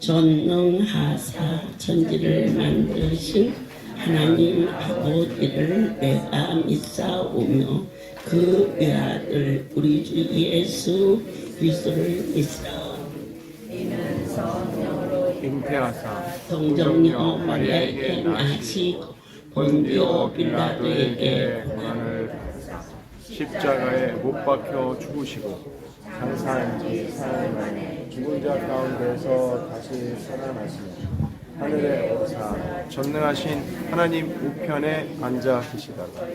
전능하사 천지를 만드신 하나님 아버지를 내가 믿사오며 그 외아들 우리 주 예수 그리스도를 믿사오며 이는 성령으로 잉태하사 동정녀 마리아에게 나시고 본디오 빌라도에게 고난을 받으사 십자가에 못 박혀 죽으시고 장사한 지 사흘 만에 죽은 자 가운데서 다시 살아나시며 하늘에 오르사 전능하신 하나님 우편에 앉아 계시다가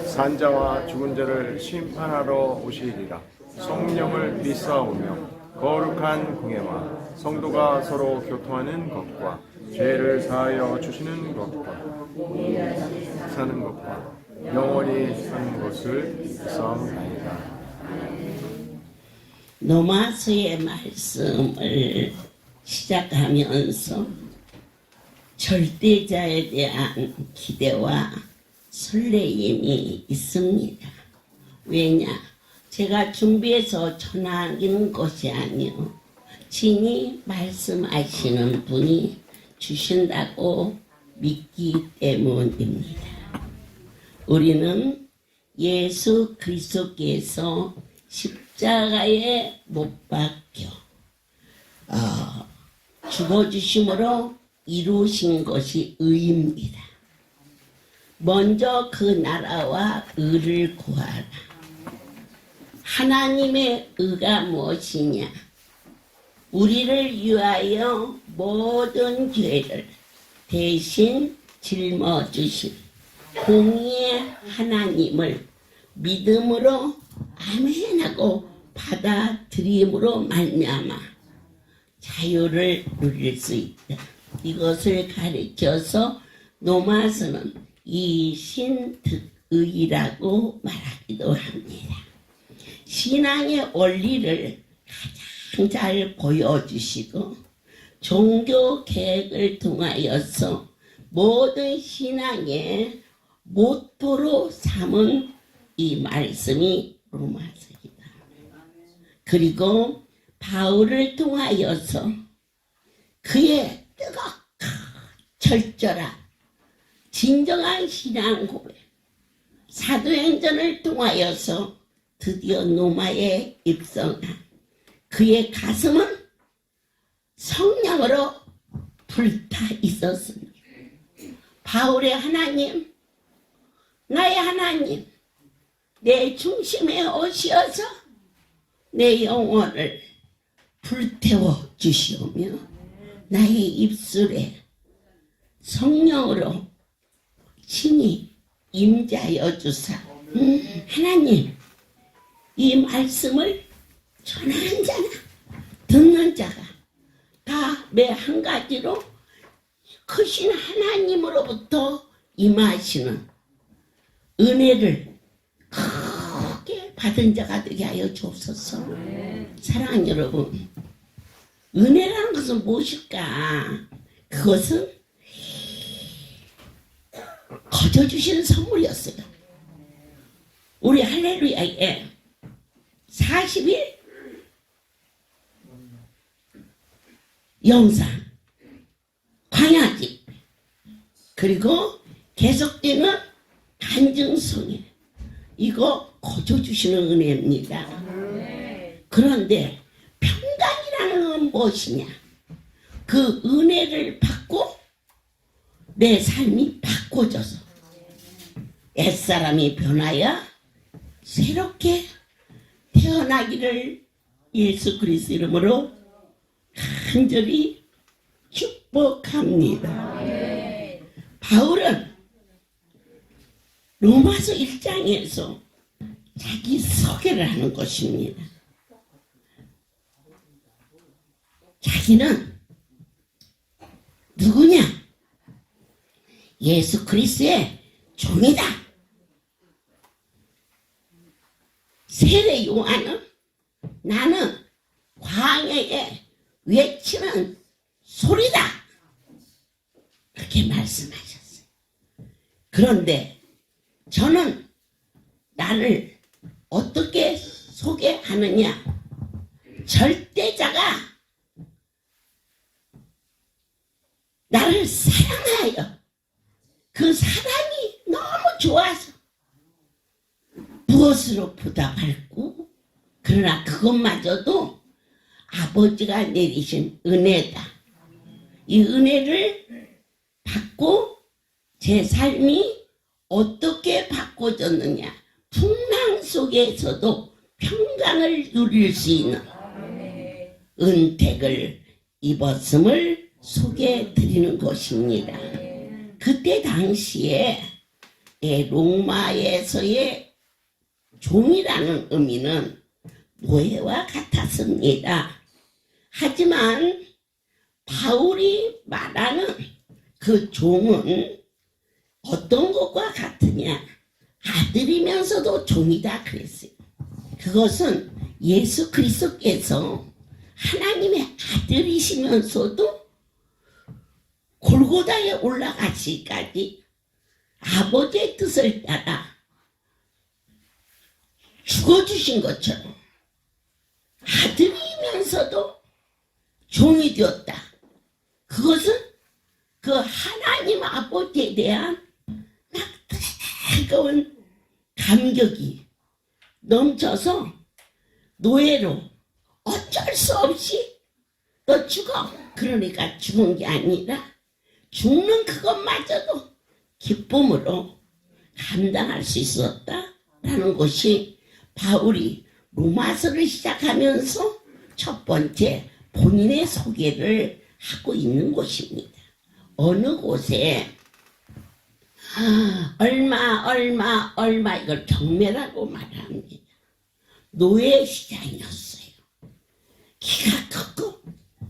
산자와 죽은 자를 심판하러 오시리라. 성령을 믿사오며 거룩한 공예와 성도가 서로 교통하는 것과 죄를 사하여 주시는 것과 사는 것과 영원히 사는 것을 믿사옵나이다. 노마스의 말씀을 시작하면서 절대자에 대한 기대와 설레임이 있습니다. 왜냐? 제가 준비해서 전하는 것이 아니요 친히 말씀하시는 분이 주신다고 믿기 때문입니다. 우리는 예수 그리스도께서 십자가에 못 박혀 죽어주심으로 이루신 것이 의입니다. 먼저 그 나라와 의를 구하라. 하나님의 의가 무엇이냐? 우리를 위하여 모든 죄를 대신 짊어지신 공의의 하나님을 믿음으로 아멘하고 받아들임으로 말미암아 자유를 누릴 수 있다. 이것을 가르쳐서 노마스는 이신득의라고 말하기도 합니다. 신앙의 원리를 가장 잘 보여주시고 종교 개혁을 통하여서 모든 신앙의 모토로 삼은 이 말씀이 로마서이다. 그리고 바울을 통하여서 그의 뜨겁고 철저한 진정한 신앙 고백, 사도행전을 통하여서 드디어 로마에 입성한 그의 가슴은 성령으로 불타 있었습니다. 바울의 하나님, 나의 하나님, 내 중심에 오시어서 내 영혼을 불태워 주시오며 나의 입술에 성령으로 친히 임자여 주사 하나님, 이 말씀을 전하는 자나 듣는 자가 다 매 한 가지로 크신 하나님으로부터 임하시는 은혜를 크게 받은 자가 되게 하여 주옵소서. 사랑하는 여러분, 은혜라는 것은 무엇일까? 그것은 거저 주시는 선물이었어요. 우리 할렐루야에 40일 영상, 광야집, 그리고 계속되는 간증성에 이거 거저 주시는 은혜입니다. 그런데 평강이라는 건 무엇이냐? 그 은혜를 받고 내 삶이 바꿔져서 옛사람이 변하여 새롭게 태어나기를 예수 그리스도 이름으로 간절히 축복합니다. 바울은 로마서 1장에서 자기 소개를 하는 것입니다. 자기는 누구냐? 예수 그리스도의 종이다. 세례 요한은 나는 광야에 외치는 소리다. 그렇게 말씀하셨어요. 그런데 저는 나를 어떻게 소개하느냐? 절대자가 나를 사랑하여 그 사랑이 너무 좋아서 무엇으로 보답할고 그러나 그것마저도 아버지가 내리신 은혜다. 이 은혜를 받고 제 삶이 어떻게 바꿔졌느냐. 풍랑 속에서도 평강을 누릴 수 있는 은택을 입었음을 소개해 드리는 것입니다. 그때 당시에 로마에서의 종이라는 의미는 노예와 같았습니다. 하지만 바울이 말하는 그 종은 어떤 것과 같으냐? 아들이면서도 종이다 그랬어요. 그것은 예수 그리스도께서 하나님의 아들이시면서도 골고다에 올라가시기까지 아버지의 뜻을 따라 죽어주신 것처럼 아들이면서도 종이 되었다. 그것은 그 하나님 아버지에 대한 막 뜨거운 감격이 넘쳐서 노예로 어쩔 수 없이 너 죽어. 그러니까 죽은 게 아니라 죽는 그것마저도 기쁨으로 감당할 수 있었다라는 것이 바울이 로마서를 시작하면서 첫 번째 본인의 소개를 하고 있는 곳입니다. 어느 곳에 얼마 이걸 경매라고 말합니다. 노예 시장이었어요. 키가 컸고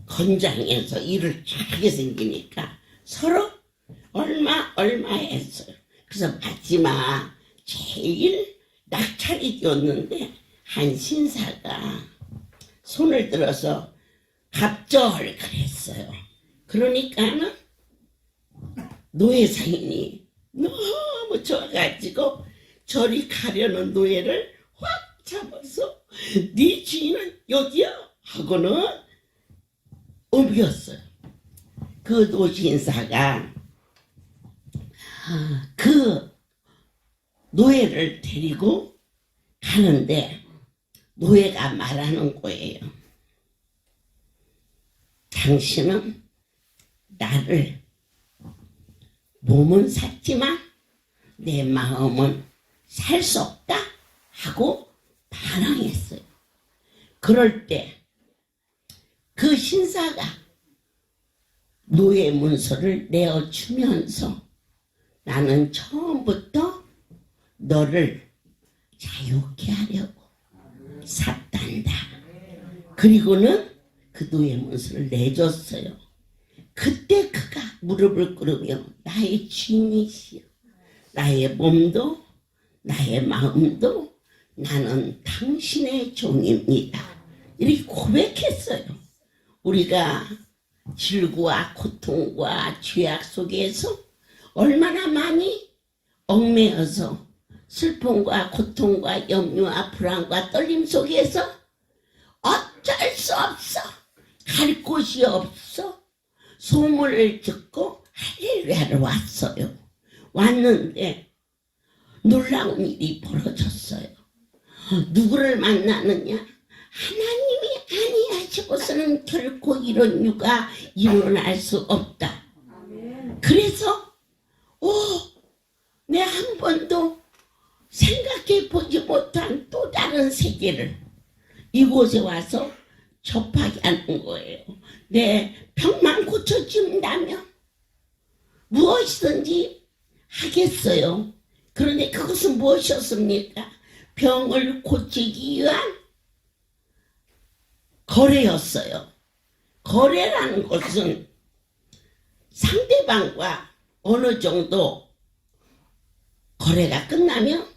건장해서 일을 잘하게 생기니까 서로 얼마 했어요. 그래서 마지막 제일 낙찰이 되었는데 한 신사가 손을 들어서 갑절 그랬어요. 그러니까는 노예 상인이 너무 좋아가지고 저리 가려는 노예를 확 잡아서 네 주인은 여기야 하고는 옮겼어요. 그 노신사가 그 노예를 데리고 가는데 노예가 말하는 거예요. 당신은 나를 몸은 샀지만 내 마음은 살 수 없다 하고 반항했어요. 그럴 때 그 신사가 노예 문서를 내어주면서 나는 처음부터 너를 자유케 하려고 샀단다. 그리고는 그 노예 문서를 내줬어요. 그때 그가 무릎을 꿇으며 나의 주인이시여, 나의 몸도 나의 마음도 나는 당신의 종입니다. 이렇게 고백했어요. 우리가 질고와 고통과 죄악 속에서 얼마나 많이 얽매여서 슬픔과 고통과 염려와 불안과 떨림 속에서 어쩔 수 없어, 갈 곳이 없어 소문을 듣고 할렐루야를 왔어요. 왔는데 놀라운 일이 벌어졌어요. 누구를 만나느냐? 하나님이 아니하시고서는 결코 이런 일가 일어날 수 없다. 그래서 내 한 번도 생각해 보지 못한 또 다른 세계를 이곳에 와서 접하게 하는 거예요. 내 병만 고쳐준다면 무엇이든지 하겠어요. 그런데 그것은 무엇이었습니까? 병을 고치기 위한 거래였어요. 거래라는 것은 상대방과 어느 정도 거래가 끝나면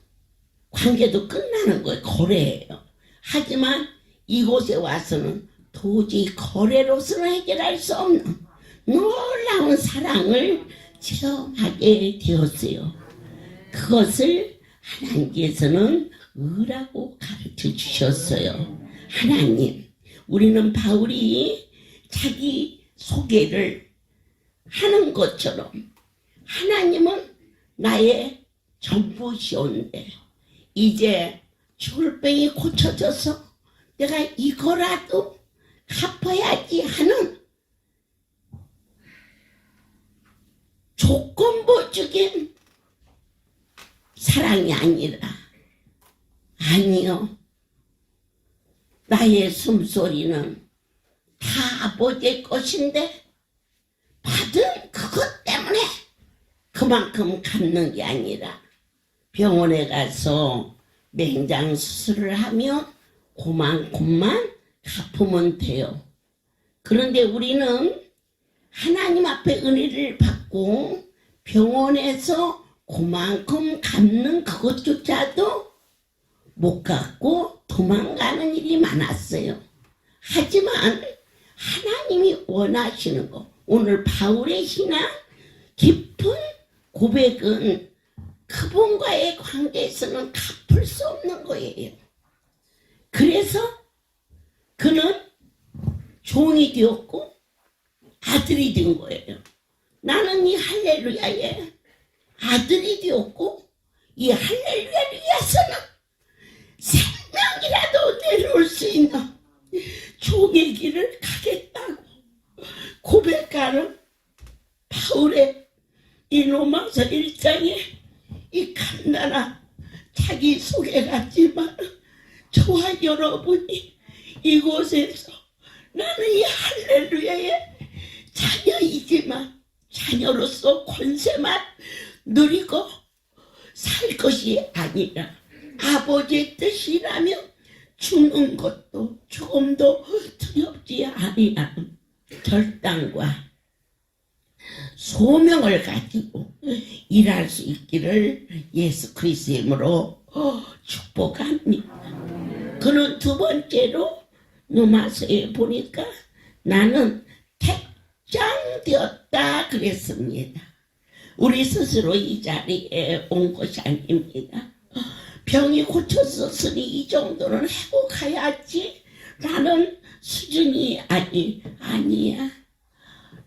관계도 끝나는 거예요. 거래예요. 하지만 이곳에 와서는 도저히 거래로서는 해결할 수 없는 놀라운 사랑을 체험하게 되었어요. 그것을 하나님께서는 의라고 가르쳐 주셨어요. 하나님, 우리는 바울이 자기 소개를 하는 것처럼 하나님은 나의 전부시온데 이제 죽을 병이 고쳐져서 내가 이거라도 갚아야지 하는 조건부적인 사랑이 아니라 아니요. 나의 숨소리는 다 아버지의 것인데 받은 그것 때문에 그만큼 갚는 게 아니라 병원에 가서 맹장 수술을 하면 그만큼만 갚으면 돼요. 그런데 우리는 하나님 앞에 은혜를 받고 병원에서 그만큼 갚는 그것조차도 못 갚고 도망가는 일이 많았어요. 하지만 하나님이 원하시는 거, 오늘 바울의 신앙 깊은 고백은 그분과의 관계에서는 갚을 수 없는 거예요. 그래서 그는 종이 되었고 아들이 된 거예요. 나는 이 할렐루야의 아들이 되었고 이 할렐루야를 위해서는 생명이라도 내려올 수 있는 종의 길을 가겠다고 고백하는 바울의 이 로마서 1장에 이 간단한 자기소개 같지만 저와 여러분이 이곳에서 나는 이 할렐루야의 자녀이지만 자녀로서 권세만 누리고 살 것이 아니라 아버지의 뜻이라면 죽는 것도 조금도 두렵지 아니하는 결단과 소명을 가지고 일할 수 있기를 예수 그리스도의 이름으로 축복합니다. 그는 두 번째로 로마서에 보니까 나는 택정되었다 그랬습니다. 우리 스스로 이 자리에 온 것이 아닙니다. 병이 고쳐졌으니 이 정도는 하고 가야지 라는 수준이 아니야.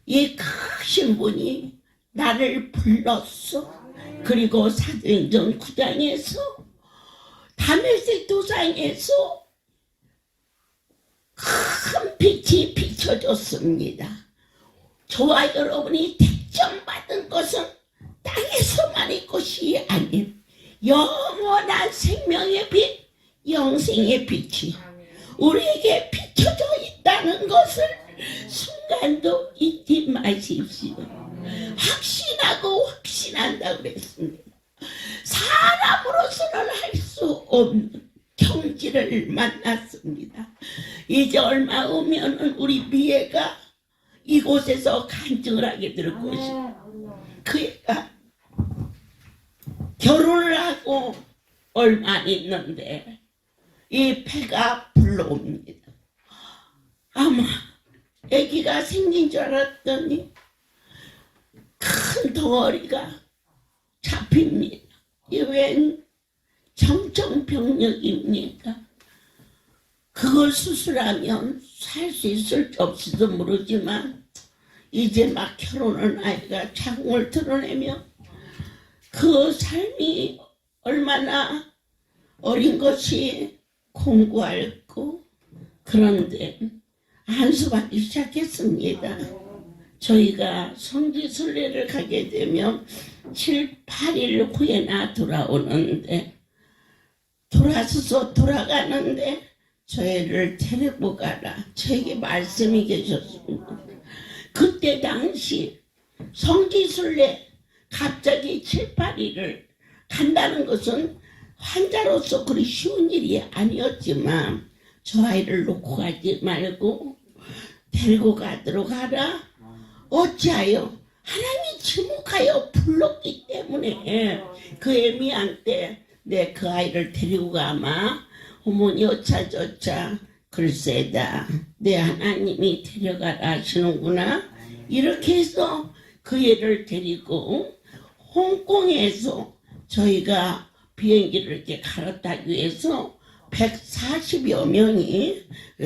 이 크신 분이 나를 불렀어. 그리고 사도행전 9장에서 다메섹 도상에서 큰 빛이 비춰졌습니다. 저와 여러분이 택정받은 것은 땅에서만의 것이 아닌 영원한 생명의 빛, 영생의 빛이 우리에게 비춰져 있다는 것을 순간도 잊지 마십시오. 확신하고 확신한다고 그랬습니다. 사람으로서는 할 수 없는 경지를 만났습니다. 이제 얼마 후면은 우리 미애가 이곳에서 간증을 하게 될 것입니다. 그 애가 결혼을 하고 얼마 안 있는데 이 폐가 불러옵니다. 아마 아기가 생긴 줄 알았더니 큰 덩어리가 잡힙니다. 이 웬 정정병력입니까? 그걸 수술하면 살 수 있을지 없을지도 모르지만 이제 막 결혼한 아이가 자궁을 드러내며 그 삶이 얼마나 어린 것이 공고할고 그런데 안수받기 시작했습니다. 저희가 성지순례를 가게 되면 7, 8일 후에나 돌아오는데 돌아가는데 저희를 데리고 가라. 저에게 말씀이 계셨습니다. 그때 당시 성지순례 갑자기 7, 8일을 간다는 것은 환자로서 그리 쉬운 일이 아니었지만 저 아이를 놓고 가지 말고 데리고 가도록 하라. 어찌하여 하나님이 지목하여 불렀기 때문에 그 애미한 때 내 그 아이를 데리고 가마 어머니 어차저차 글쎄다 내 하나님이 데려가라 하시는구나. 이렇게 해서 그 애를 데리고 홍콩에서 저희가 비행기를 이렇게 갈아타기 위해서 140여 명이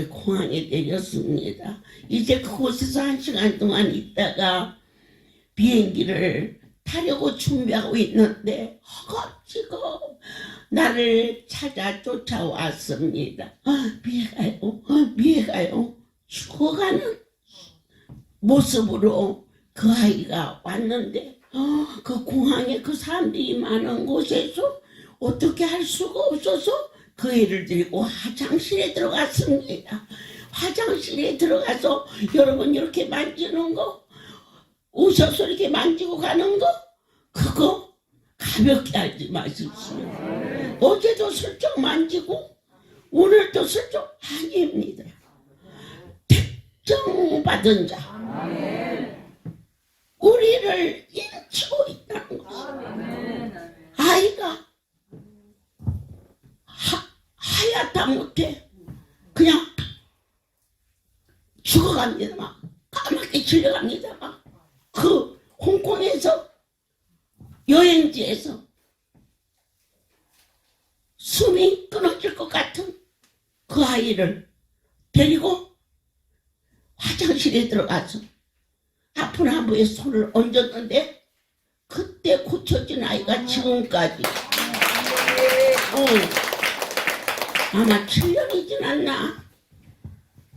공항에 내렸습니다. 이제 그곳에서 1시간 동안 있다가 비행기를 타려고 준비하고 있는데 허겁지겁 나를 찾아 쫓아왔습니다. 미애가요. 죽어가는 모습으로 그 아이가 왔는데 그 공항에 그 사람들이 많은 곳에서 어떻게 할 수가 없어서 그 애를 들고 화장실에 들어갔습니다. 화장실에 들어가서 여러분 이렇게 만지는 거, 오셔서 이렇게 만지고 가는 거, 그거 가볍게 하지 마십시오. 어제도 슬쩍 만지고 오늘도 슬쩍 아닙니다. 택정받은 자, 우리를 인치고 있다는 것입니다. 아이가 하얗다 못해 그냥 죽어갑니다. 막 까맣게 질려갑니다. 막 그 홍콩에서 여행지에서 숨이 끊어질 것 같은 그 아이를 데리고 화장실에 들어가서 아픈 아부에 손을 얹었는데 그때 고쳐진 아이가 지금까지 아마 7년이진 않나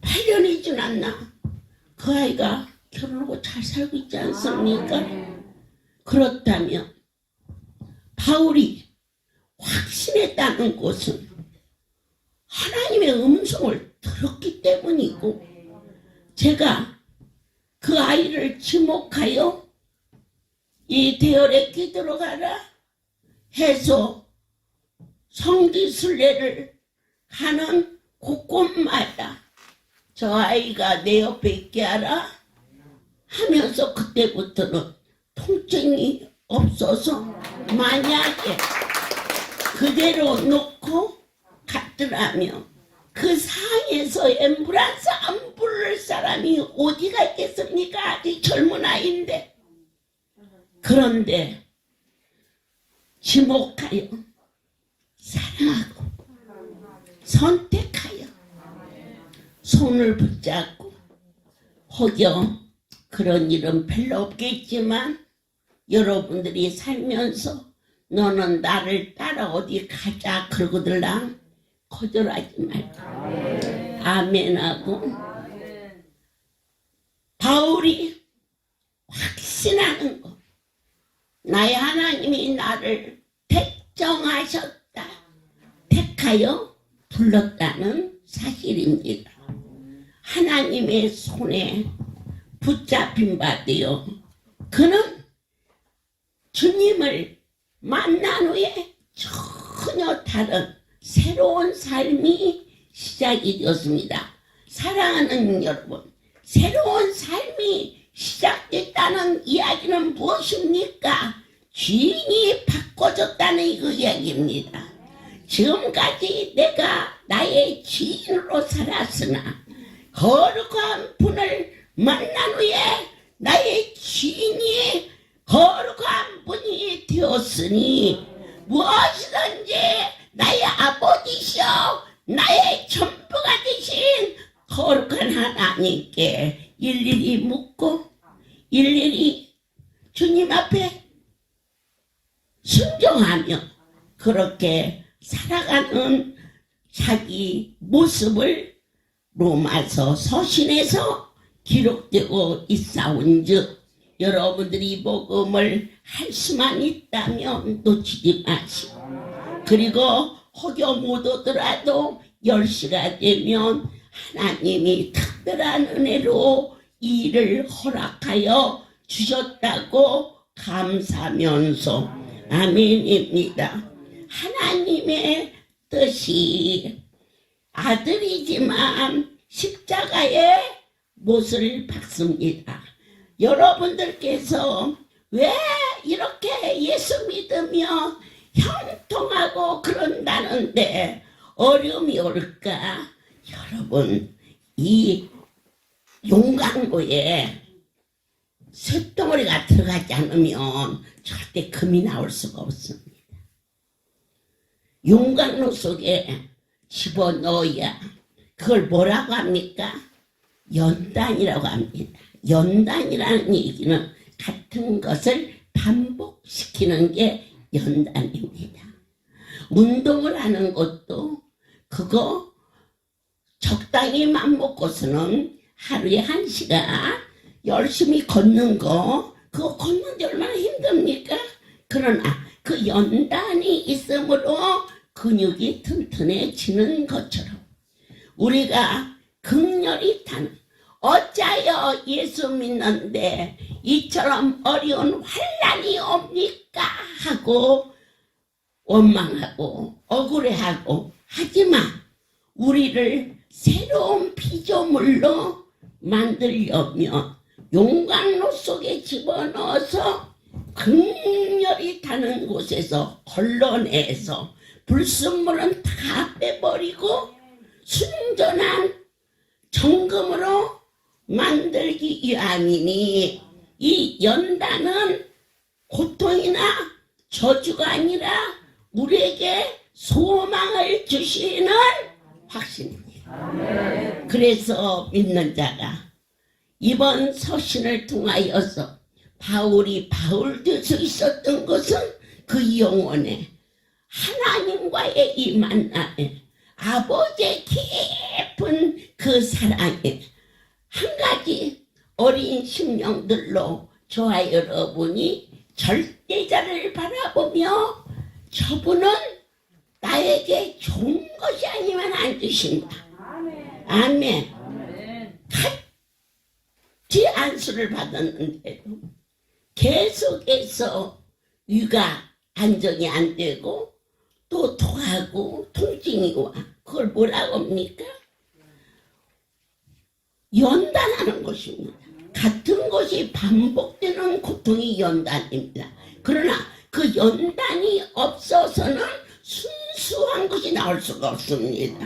8년이진 않나 그 아이가 결혼하고 잘 살고 있지 않습니까? 그렇다면 바울이 확신했다는 것은 하나님의 음성을 들었기 때문이고 제가 그 아이를 지목하여 이 대열에 기도로 가라 해서 성지순례를 하는 곳곳마다 저 아이가 내 옆에 있게 하라 하면서 그때부터는 통증이 없어서 만약에 그대로 놓고 갔더라면 그 상에서 앰뷸런스 안 부를 사람이 어디가 있겠습니까? 아직 젊은 아이인데. 그런데 지목하여 사랑하고 선택하여 손을 붙잡고 혹여 그런 일은 별로 없겠지만 여러분들이 살면서 너는 나를 따라 어디 가자 그러거들랑 거절하지 말고 아멘하고 바울이 확신하는 거 나의 하나님이 나를 택정하셨다 택하여 불렀다는 사실입니다. 하나님의 손에 붙잡힌 바 되어 그는 주님을 만난 후에 전혀 다른 새로운 삶이 시작이 되었습니다. 사랑하는 여러분, 새로운 삶이 시작됐다는 이야기는 무엇입니까? 주인이 바꿔줬다는 그 이야기입니다. 지금까지 내가 나의 주인으로 살았으나 거룩한 분을 만난 후에 나의 주인이 거룩한 분이 되었으니 무엇이든지 나의 아버지시여 나의 전부가 되신 거룩한 하나님께 일일이 묻고 일일이 주님 앞에 순종하며 그렇게 살아가는 자기 모습을 로마서 서신에서 기록되고 있사온즉 여러분들이 복음을 할 수만 있다면 놓치지 마시고 그리고 혹여 못 오더라도 10시가 되면 하나님이 특별한 은혜로 이 일을 허락하여 주셨다고 감사하면서 아멘입니다. 하나님의 뜻이 아들이지만 십자가의 못을 박습니다. 여러분들께서 왜 이렇게 예수 믿으며 형통하고 그런다는데 어려움이 올까? 여러분 이 용광로에 쇳덩어리가 들어가지 않으면 절대 금이 나올 수가 없습니다. 용광로 속에 집어넣어야 그걸 뭐라고 합니까? 연단이라고 합니다. 연단이라는 얘기는 같은 같은 것을 반복시키는 게 연단입니다. 운동을 하는 것도 그거 적당히 맘먹고서는 하루에 1시간 열심히 걷는 거, 그거 걷는 게 얼마나 힘듭니까? 그러나 그 연단이 있으므로 근육이 튼튼해지는 것처럼 우리가 극렬히 타는, 어찌하여 예수 믿는데 이처럼 어려운 환난이 옵니까? 하고 원망하고 억울해하고, 하지만 우리를 새로운 피조물로 만들려면 용광로 속에 집어넣어서 극렬히 타는 곳에서 걸러내서 불순물은 다 빼버리고 순전한 정금으로 만들기 위함이니, 이 연단은 고통이나 저주가 아니라 우리에게 소망을 주시는 확신입니다. 그래서 믿는 자가 이번 서신을 통하여서 바울이 바울 될 수 있었던 것은 그 영혼에 하나님과의 이 만남에, 아버지의 깊은 그 사랑에, 한 가지 어린 심령들로 저와 여러분이 절대자를 바라보며 저분은 나에게 좋은 것이 아니면 안 주신다. 아멘. 같이 안수를 받았는데도 계속해서 위가 안정이 안 되고 또 토하고 통증이 와. 그걸 뭐라고 합니까? 연단하는 것입니다. 같은 것이 반복되는 고통이 연단입니다. 그러나 그 연단이 없어서는 순수한 것이 나올 수가 없습니다.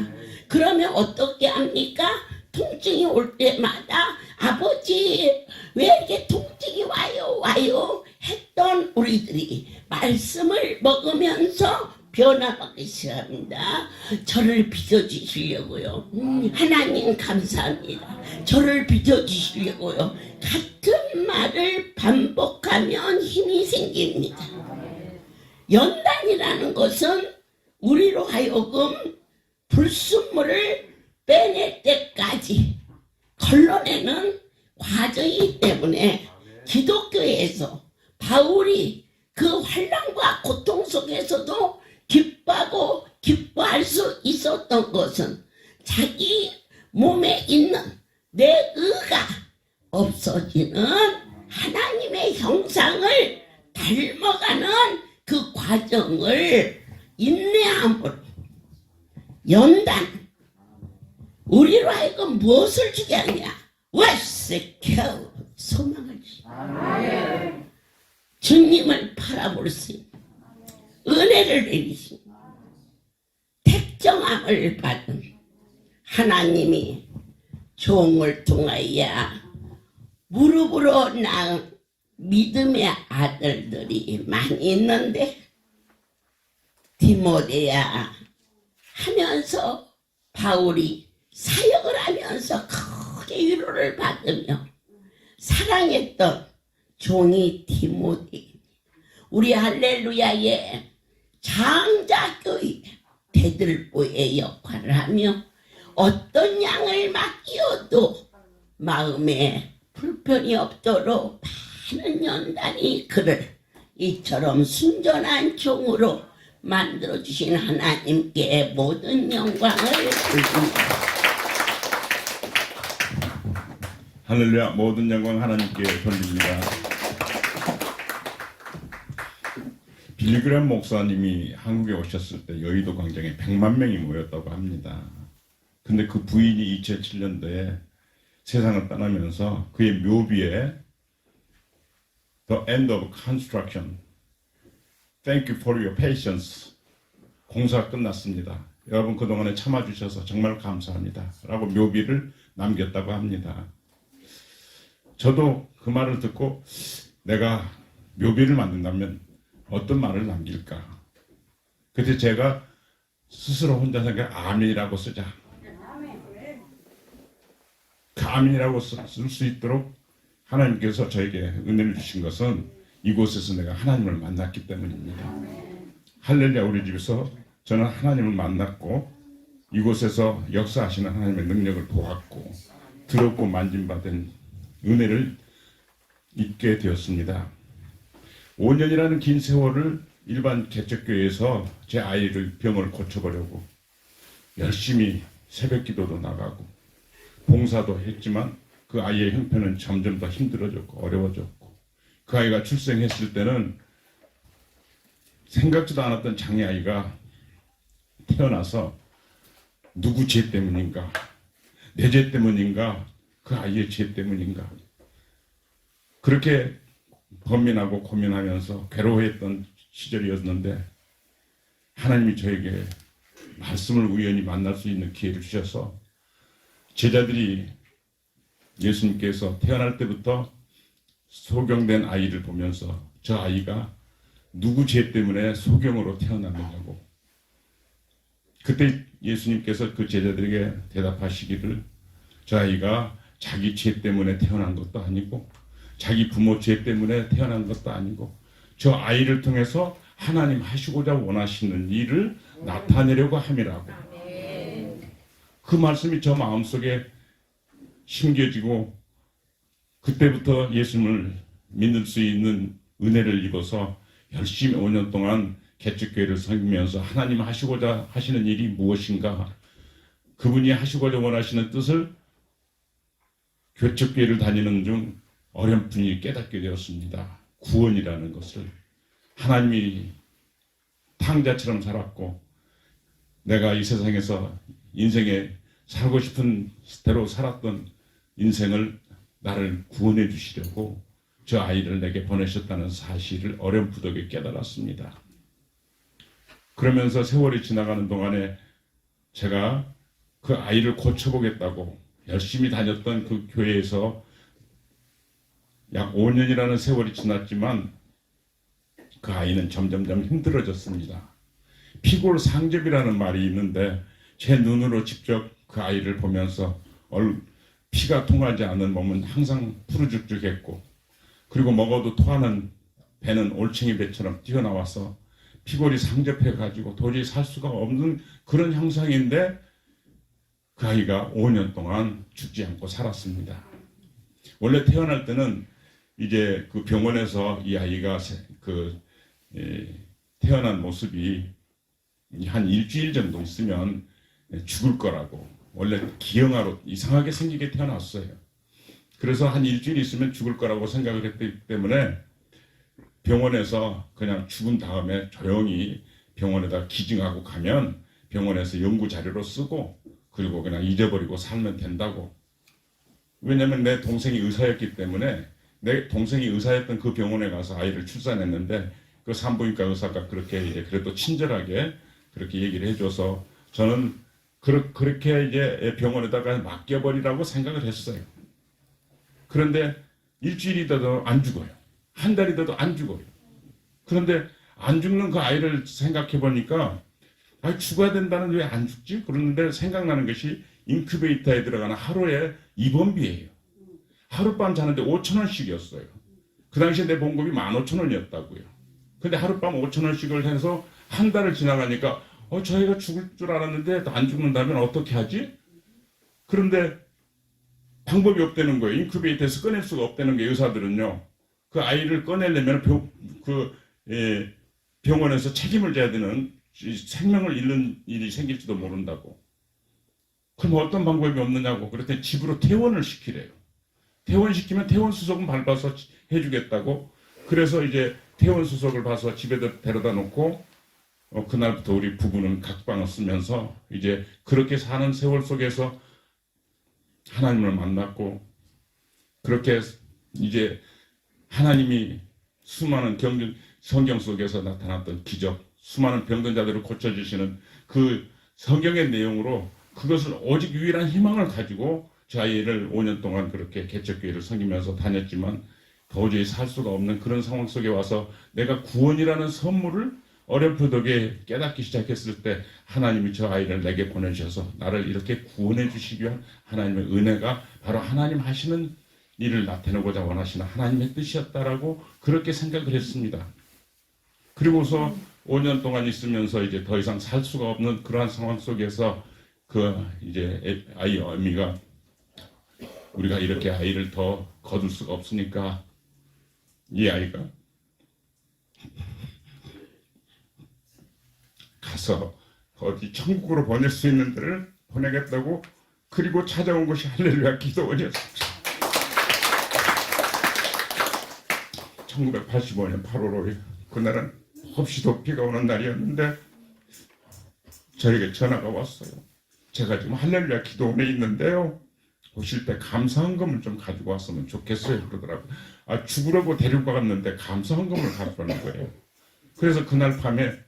그러면 어떻게 합니까? 통증이 올 때마다 아버지 왜 이렇게 통증이 와요 했던 우리들이 말씀을 먹으면서 변화받기 시작합니다. 저를 빚어주시려고요. 하나님 감사합니다. 저를 빚어주시려고요. 같은 말을 반복하면 힘이 생깁니다. 연단이라는 것은 우리로 하여금 불순물을 빼낼 때까지 걸러내는 과정이기 때문에 기독교에서 바울이 그 환난과 고통 속에서도 기뻐하고 기뻐할 수 있었던 것은 자기 몸에 있는 내 의가 없어지는 하나님의 형상을 닮아가는 그 과정을 인내함으로, 연단, 우리로 하여금 무엇을 주게 하냐? 와세켜 소망을 주시. 주님을 바라볼 수 있는 은혜를 내리신 택정함을 받은 하나님이 종을 통하여 무릎으로 낳은 믿음의 아들들이 많이 있는데, 디모데야 하면서 바울이 사역을 하면서 크게 위로를 받으며 사랑했던 종이 디모데, 우리 할렐루야의 장자교회 대들보의 역할을 하며 어떤 양을 맡기어도 마음에 불편이 없도록 많은 연단이 그를 이처럼 순전한 종으로 만들어주신 하나님께 모든 영광을 드립니다. 할렐루야. 모든 영광 하나님께 돌립니다. 빌리그램 목사님이 한국에 오셨을 때 여의도 광장에 100만 명이 모였다고 합니다. 근데 그 부인이 2007년도에 세상을 떠나면서 그의 묘비에 The End of Construction, Thank you for your patience, 공사가 끝났습니다. 여러분 그동안에 참아주셔서 정말 감사합니다 라고 묘비를 남겼다고 합니다. 저도 그 말을 듣고 내가 묘비를 만든다면 어떤 말을 남길까? 그때 제가 스스로 혼자 생각, 아멘이라고 쓰자. 그 아멘이라고 쓸 수 있도록 하나님께서 저에게 은혜를 주신 것은 이곳에서 내가 하나님을 만났기 때문입니다. 할렐루야. 우리 집에서 저는 하나님을 만났고 이곳에서 역사하시는 하나님의 능력을 보았고 들었고 만짐받은 은혜를 잊게 되었습니다. 5년이라는 긴 세월을 일반 개척교회에서 제 아이를 병을 고쳐보려고 열심히 새벽 기도도 나가고 봉사도 했지만 그 아이의 형편은 점점 더 힘들어졌고 어려워졌고 그 아이가 출생했을 때는 생각지도 않았던 장애아이가 태어나서 누구 죄 때문인가, 내 죄 때문인가, 그 아이의 죄 때문인가 그렇게 고민하고 고민하면서 괴로워했던 시절이었는데 하나님이 저에게 말씀을 우연히 만날 수 있는 기회를 주셔서 제자들이 예수님께서 태어날 때부터 소경된 아이를 보면서 저 아이가 누구 죄 때문에 소경으로 태어났느냐고 그때 예수님께서 그 제자들에게 대답하시기를 저 아이가 자기 죄 때문에 태어난 것도 아니고 자기 부모 죄 때문에 태어난 것도 아니고 저 아이를 통해서 하나님 하시고자 원하시는 일을 나타내려고 함이라고. 그 말씀이 저 마음속에 심겨지고 그때부터 예수님을 믿을 수 있는 은혜를 입어서 열심히 5년 동안 개척교회를 섬기면서 하나님 하시고자 하시는 일이 무엇인가 그분이 하시고자 원하시는 뜻을 개척교회를 다니는 중 어렴풋이 깨닫게 되었습니다. 구원이라는 것을 하나님이 탕자처럼 살았고 내가 이 세상에서 인생에 살고 싶은 대로 살았던 인생을 나를 구원해 주시려고 저 아이를 내게 보내셨다는 사실을 어렴풋하게 깨달았습니다. 그러면서 세월이 지나가는 동안에 제가 그 아이를 고쳐보겠다고 열심히 다녔던 그 교회에서 약 5년이라는 세월이 지났지만 그 아이는 점점점 힘들어졌습니다. 피골상접이라는 말이 있는데 제 눈으로 직접 그 아이를 보면서 피가 통하지 않는 몸은 항상 푸르죽죽했고 그리고 먹어도 토하는 배는 올챙이 배처럼 뛰어나와서 피골이 상접해가지고 도저히 살 수가 없는 그런 형상인데 그 아이가 5년 동안 죽지 않고 살았습니다. 원래 태어날 때는 이제 그 병원에서 이 아이가 태어난 모습이 한 일주일 정도 있으면 죽을 거라고 원래 기형아로 이상하게 생기게 태어났어요. 그래서 한 일주일 있으면 죽을 거라고 생각을 했기 때문에 병원에서 그냥 죽은 다음에 조용히 병원에다 기증하고 가면 병원에서 연구 자료로 쓰고 그리고 그냥 잊어버리고 살면 된다고. 왜냐면 내 동생이 의사였기 때문에 내 동생이 의사였던 그 병원에 가서 아이를 출산했는데 그 산부인과 의사가 그렇게 이제 그래도 친절하게 그렇게 얘기를 해줘서 저는 그렇게 이제 병원에다가 맡겨버리라고 생각을 했어요. 그런데 일주일이 돼도 안 죽어요. 한 달이 돼도 안 죽어요. 그런데 안 죽는 그 아이를 생각해 보니까 죽어야 된다는 왜 안 죽지? 그런데 생각나는 것이 인큐베이터에 들어가는 하루에 입원비예요. 하룻밤 자는데 5,000원씩이었어요. 그 당시에 내 봉급이 15,000원이었다고요. 근데 하룻밤 5,000원씩을 해서 한 달을 지나가니까 저희가 죽을 줄 알았는데 안 죽는다면 어떻게 하지? 그런데 방법이 없다는 거예요. 인큐베이터에서 꺼낼 수가 없다는 게 의사들은요. 그 아이를 꺼내려면 병원에서 책임을 져야 되는 생명을 잃는 일이 생길지도 모른다고. 그럼 어떤 방법이 없느냐고. 그랬더니 집으로 퇴원을 시키래요. 퇴원시키면 퇴원수속은 밟아서 해주겠다고. 그래서 이제 퇴원수속을 봐서 집에 데려다 놓고 그날부터 우리 부부는 각방을 쓰면서 이제 그렇게 사는 세월 속에서 하나님을 만났고 그렇게 이제 하나님이 수많은 성경 속에서 나타났던 기적, 수많은 병든 자들을 고쳐주시는 그 성경의 내용으로 그것을 오직 유일한 희망을 가지고 저 아이를 5년 동안 그렇게 개척교회를 섬기면서 다녔지만 도저히 살 수가 없는 그런 상황 속에 와서 내가 구원이라는 선물을 어렴풋하게 깨닫기 시작했을 때 하나님이 저 아이를 내게 보내주셔서 나를 이렇게 구원해 주시기 위한 하나님의 은혜가 바로 하나님 하시는 일을 나타내고자 원하시는 하나님의 뜻이었다라고 그렇게 생각을 했습니다. 그리고서 5년 동안 있으면서 이제 더 이상 살 수가 없는 그러한 상황 속에서 그 이제 아이 어미가 우리가 이렇게 아이를 더 거둘 수가 없으니까 이 아이가 가서 어디 천국으로 보낼 수 있는 데를 보내겠다고 그리고 찾아온 것이 할렐루야 기도원이었습니다. 1985년 8월 5일 그날은 없이도 비가 오는 날이었는데 저에게 전화가 왔어요. 제가 지금 할렐루야 기도원에 있는데요. 오실 때 감사헌금을 좀 가지고 왔으면 좋겠어요. 그러더라고요. 아, 죽으려고 데리고 갔는데 감사헌금을 가져오는 거예요. 그래서 그날 밤에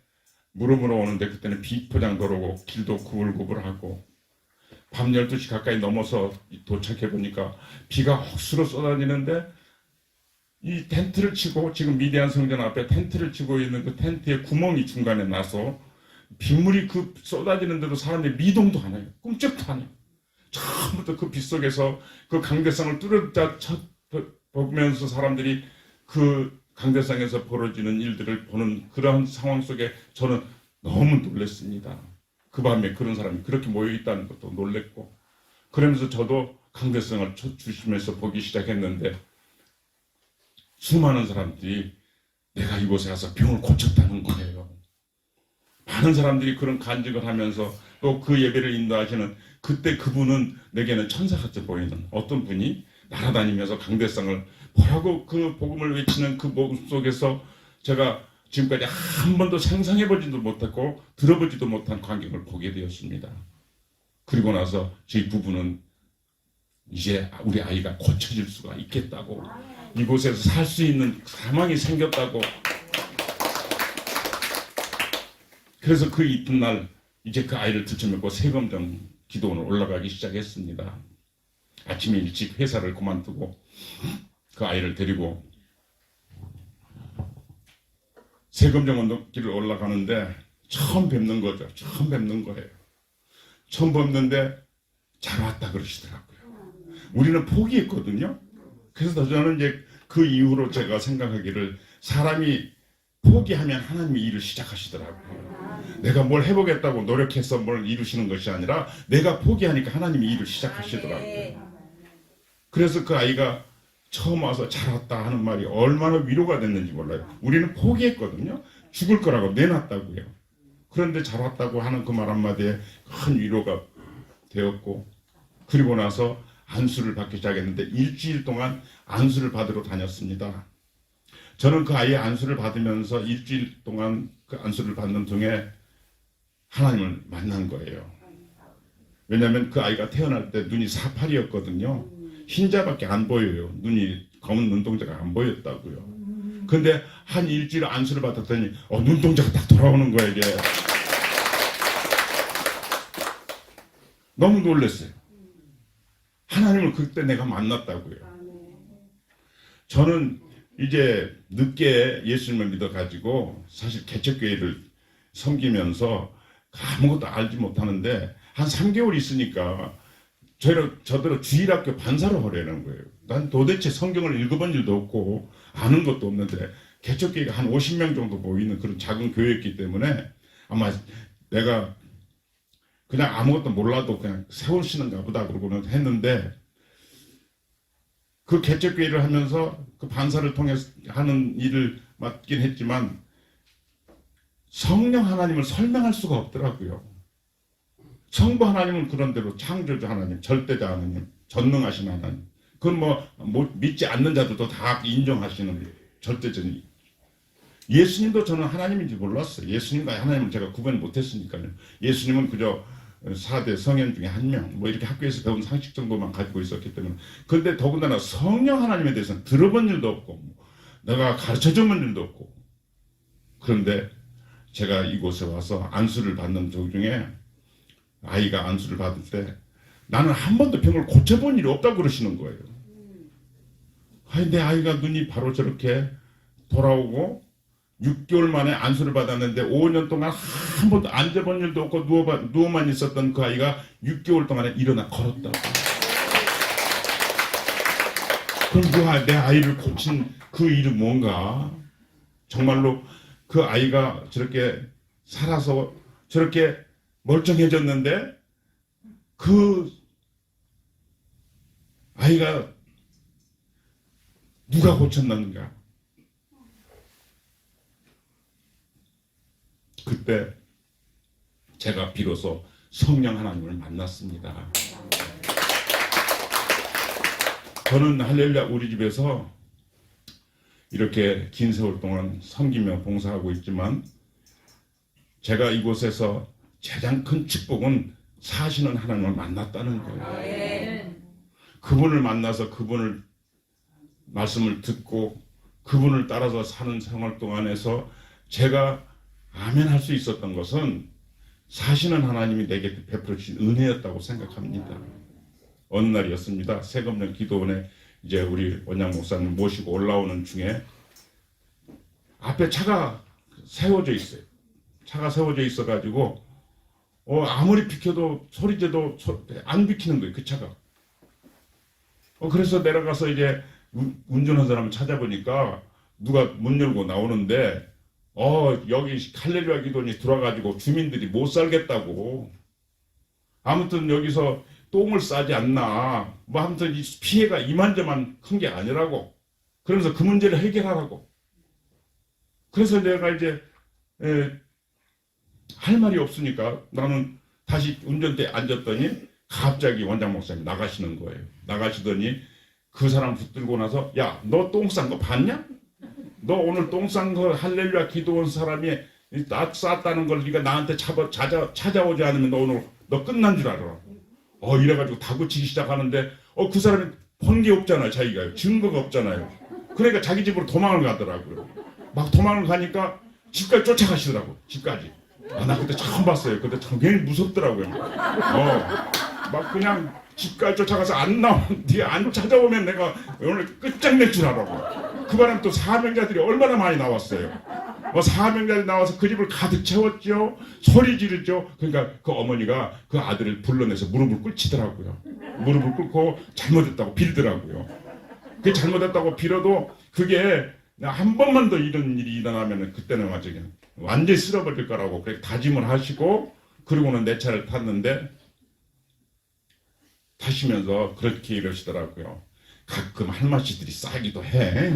물어보러 오는데 그때는 비포장도 오고 길도 구불구불하고 밤 12시 가까이 넘어서 도착해 보니까 비가 억수로 쏟아지는데 이 텐트를 치고 지금 미대한 성전 앞에 텐트를 치고 있는 그 텐트에 구멍이 중간에 나서 빗물이 그 쏟아지는데도 사람들이 미동도 안 해요. 꿈쩍도 안 해요. 처음부터 그 빗속에서 그 강대상을 뚫어다 보면서 사람들이 그 강대상에서 벌어지는 일들을 보는 그런 상황 속에 저는 너무 놀랐습니다. 그 밤에 그런 사람이 그렇게 모여 있다는 것도 놀랬고 그러면서 저도 강대상을 주시면서 보기 시작했는데 수많은 사람들이 내가 이곳에 와서 병을 고쳤다는 거예요. 많은 사람들이 그런 간증을 하면서 또 그 예배를 인도하시는 그때 그분은 내게는 천사같이 보이는 어떤 분이 날아다니면서 강대상을 보라고 그 복음을 외치는 그 복음 속에서 제가 지금까지 한 번도 상상해보지도 못했고 들어보지도 못한 광경을 보게 되었습니다. 그리고 나서 저희 부부는 이제 우리 아이가 고쳐질 수가 있겠다고 이곳에서 살 수 있는 사망이 생겼다고 그래서 그 이튿날 이제 그 아이를 들쳐메고 세검정 기도원을 올라가기 시작했습니다. 아침에 일찍 회사를 그만두고 그 아이를 데리고 세검정 길을 올라가는데 처음 뵙는 거죠. 처음 뵙는 거예요. 처음 뵙는데 잘 왔다 그러시더라고요. 우리는 포기했거든요. 그래서 저는 이제 그 이후로 제가 생각하기를 사람이 포기하면 하나님이 일을 시작하시더라고요. 내가 뭘 해보겠다고 노력해서 뭘 이루시는 것이 아니라 내가 포기하니까 하나님이 일을 시작하시더라고요. 그래서 그 아이가 처음 와서 잘 왔다 하는 말이 얼마나 위로가 됐는지 몰라요. 우리는 포기했거든요. 죽을 거라고 내놨다고요. 그런데 잘 왔다고 하는 그 말 한마디에 큰 위로가 되었고 그리고 나서 안수를 받기 시작했는데 일주일 동안 안수를 받으러 다녔습니다. 저는 그 아이의 안수를 받으면서 일주일 동안 그 안수를 받는 중에 하나님을 만난 거예요. 왜냐하면 그 아이가 태어날 때 눈이 사팔이었거든요. 흰자밖에 안 보여요. 눈이 검은 눈동자가 안 보였다고요. 근데 한 일주일 안수를 받았더니 눈동자가 딱 돌아오는 거예요. 이게. 너무 놀랐어요. 하나님을 그때 내가 만났다고요. 저는 이제 늦게 예수님을 믿어가지고 사실 개척교회를 섬기면서 아무것도 알지 못하는데 한 3개월 있으니까 저대로 주일학교 반사로 하려는 거예요. 난 도대체 성경을 읽어본 일도 없고 아는 것도 없는데 개척교회가 한 50명 정도 모이는 그런 작은 교회였기 때문에 아마 내가 그냥 아무것도 몰라도 그냥 세우시는가 보다 그러고는 했는데 그 개척교회를 하면서 그 반사를 통해서 하는 일을 맡긴 했지만 성령 하나님을 설명할 수가 없더라고요. 성부 하나님은 그런대로 창조주 하나님, 절대자 하나님, 전능하신 하나님. 그건 뭐 믿지 않는 자들도 다 인정하시는 절대적인. 예수님도 저는 하나님인지 몰랐어요. 예수님과 하나님을 제가 구분 못했으니까요. 예수님은 그저 4대 성현 중에 한 명, 뭐 이렇게 학교에서 배운 상식 정도만 가지고 있었기 때문에. 그런데 더군다나 성령 하나님에 대해서는 들어본 일도 없고, 내가 가르쳐준 일도 없고. 그런데 제가 이곳에 와서 안수를 받는 도중에 아이가 안수를 받을 때 나는 한 번도 병을 고쳐본 일이 없다고 그러시는 거예요. 내 아이가 눈이 바로 저렇게 돌아오고 6개월 만에 안수를 받았는데 5년 동안 한 번도 앉아본 일도 없고 누워만 있었던 그 아이가 6개월 동안에 일어나 걸었다고. 그럼 내 아이를 고친 그 일이 뭔가? 정말로 그 아이가 저렇게 살아서 저렇게 멀쩡해졌는데 그 아이가 누가 고쳤는가? 그때 제가 비로소 성령 하나님을 만났습니다. 저는 할렐루야 우리 집에서 이렇게 긴 세월 동안 섬기며 봉사하고 있지만 제가 이곳에서 가장 큰 축복은 사시는 하나님을 만났다는 거예요. 그분을 만나서 그분을 말씀을 듣고 그분을 따라서 사는 생활 동안에서 제가 아멘 할 수 있었던 것은 사시는 하나님이 내게 베풀어 주신 은혜였다고 생각합니다. 어느 날이었습니다. 세검령 기도원에 이제 우리 원장 목사님 모시고 올라오는 중에 앞에 차가 세워져 있어요. 차가 세워져 있어가지고 아무리 비켜도 소리제도 안 비키는 거예요. 그 차가. 그래서 내려가서 이제 운전한 사람을 찾아보니까 누가 문 열고 나오는데 여기 할렐루야 기도원이 들어와가지고 주민들이 못 살겠다고. 아무튼 여기서 똥을 싸지 않나. 뭐 아무튼 이 피해가 이만저만 큰 게 아니라고. 그러면서 그 문제를 해결하라고. 그래서 내가 이제 할 말이 없으니까 나는 다시 운전대에 앉았더니 갑자기 원장 목사님이 나가시는 거예요. 나가시더니 그 사람 붙들고 나서 야, 너 똥 싼 거 봤냐? 너 오늘 똥 싼 거 할렐루야 기도원 사람이 나 쌌다는 걸 네가 나한테 찾아오지 않으면 너 오늘 너 끝난 줄 알아. 이래가지고 다그치기 시작하는데 그 사람이 본 게 없잖아요. 자기가 증거가 없잖아요. 그러니까 자기 집으로 도망을 가더라고요. 막 도망을 가니까 집까지 쫓아가시더라고. 집까지. 나 그때 처음 봤어요. 근데 굉장히 무섭더라고요. 막 그냥 집까지 쫓아가서 네가 안 찾아오면 내가 오늘 끝장낼 줄 알아고. 그 바람 또 사명자들이 얼마나 많이 나왔어요. 사명자들이 나와서 그 집을 가득 채웠죠. 소리 지르죠. 그러니까 그 어머니가 그 아들을 불러내서 무릎을 꿇치더라고요. 무릎을 꿇고 잘못했다고 빌더라고요. 그 잘못했다고 빌어도 그게 한 번만 더 이런 일이 일어나면 그때는 완전히 쓸어버릴 거라고 그렇게 다짐을 하시고 그러고는 내 차를 탔는데 타시면서 그렇게 이러시더라고요. 가끔 할머니들이 싸기도 해.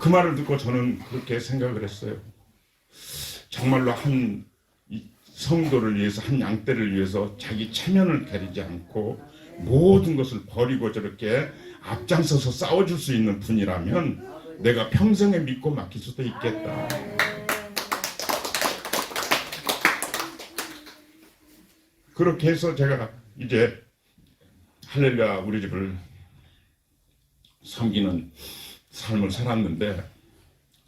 그 말을 듣고 저는 그렇게 생각을 했어요. 정말로 한 성도를 위해서 한 양떼를 위해서 자기 체면을 가리지 않고 모든 것을 버리고 저렇게 앞장서서 싸워줄 수 있는 분이라면 내가 평생에 믿고 맡길 수도 있겠다. 그렇게 해서 제가 이제 할렐루야 우리 집을 섬기는 삶을 살았는데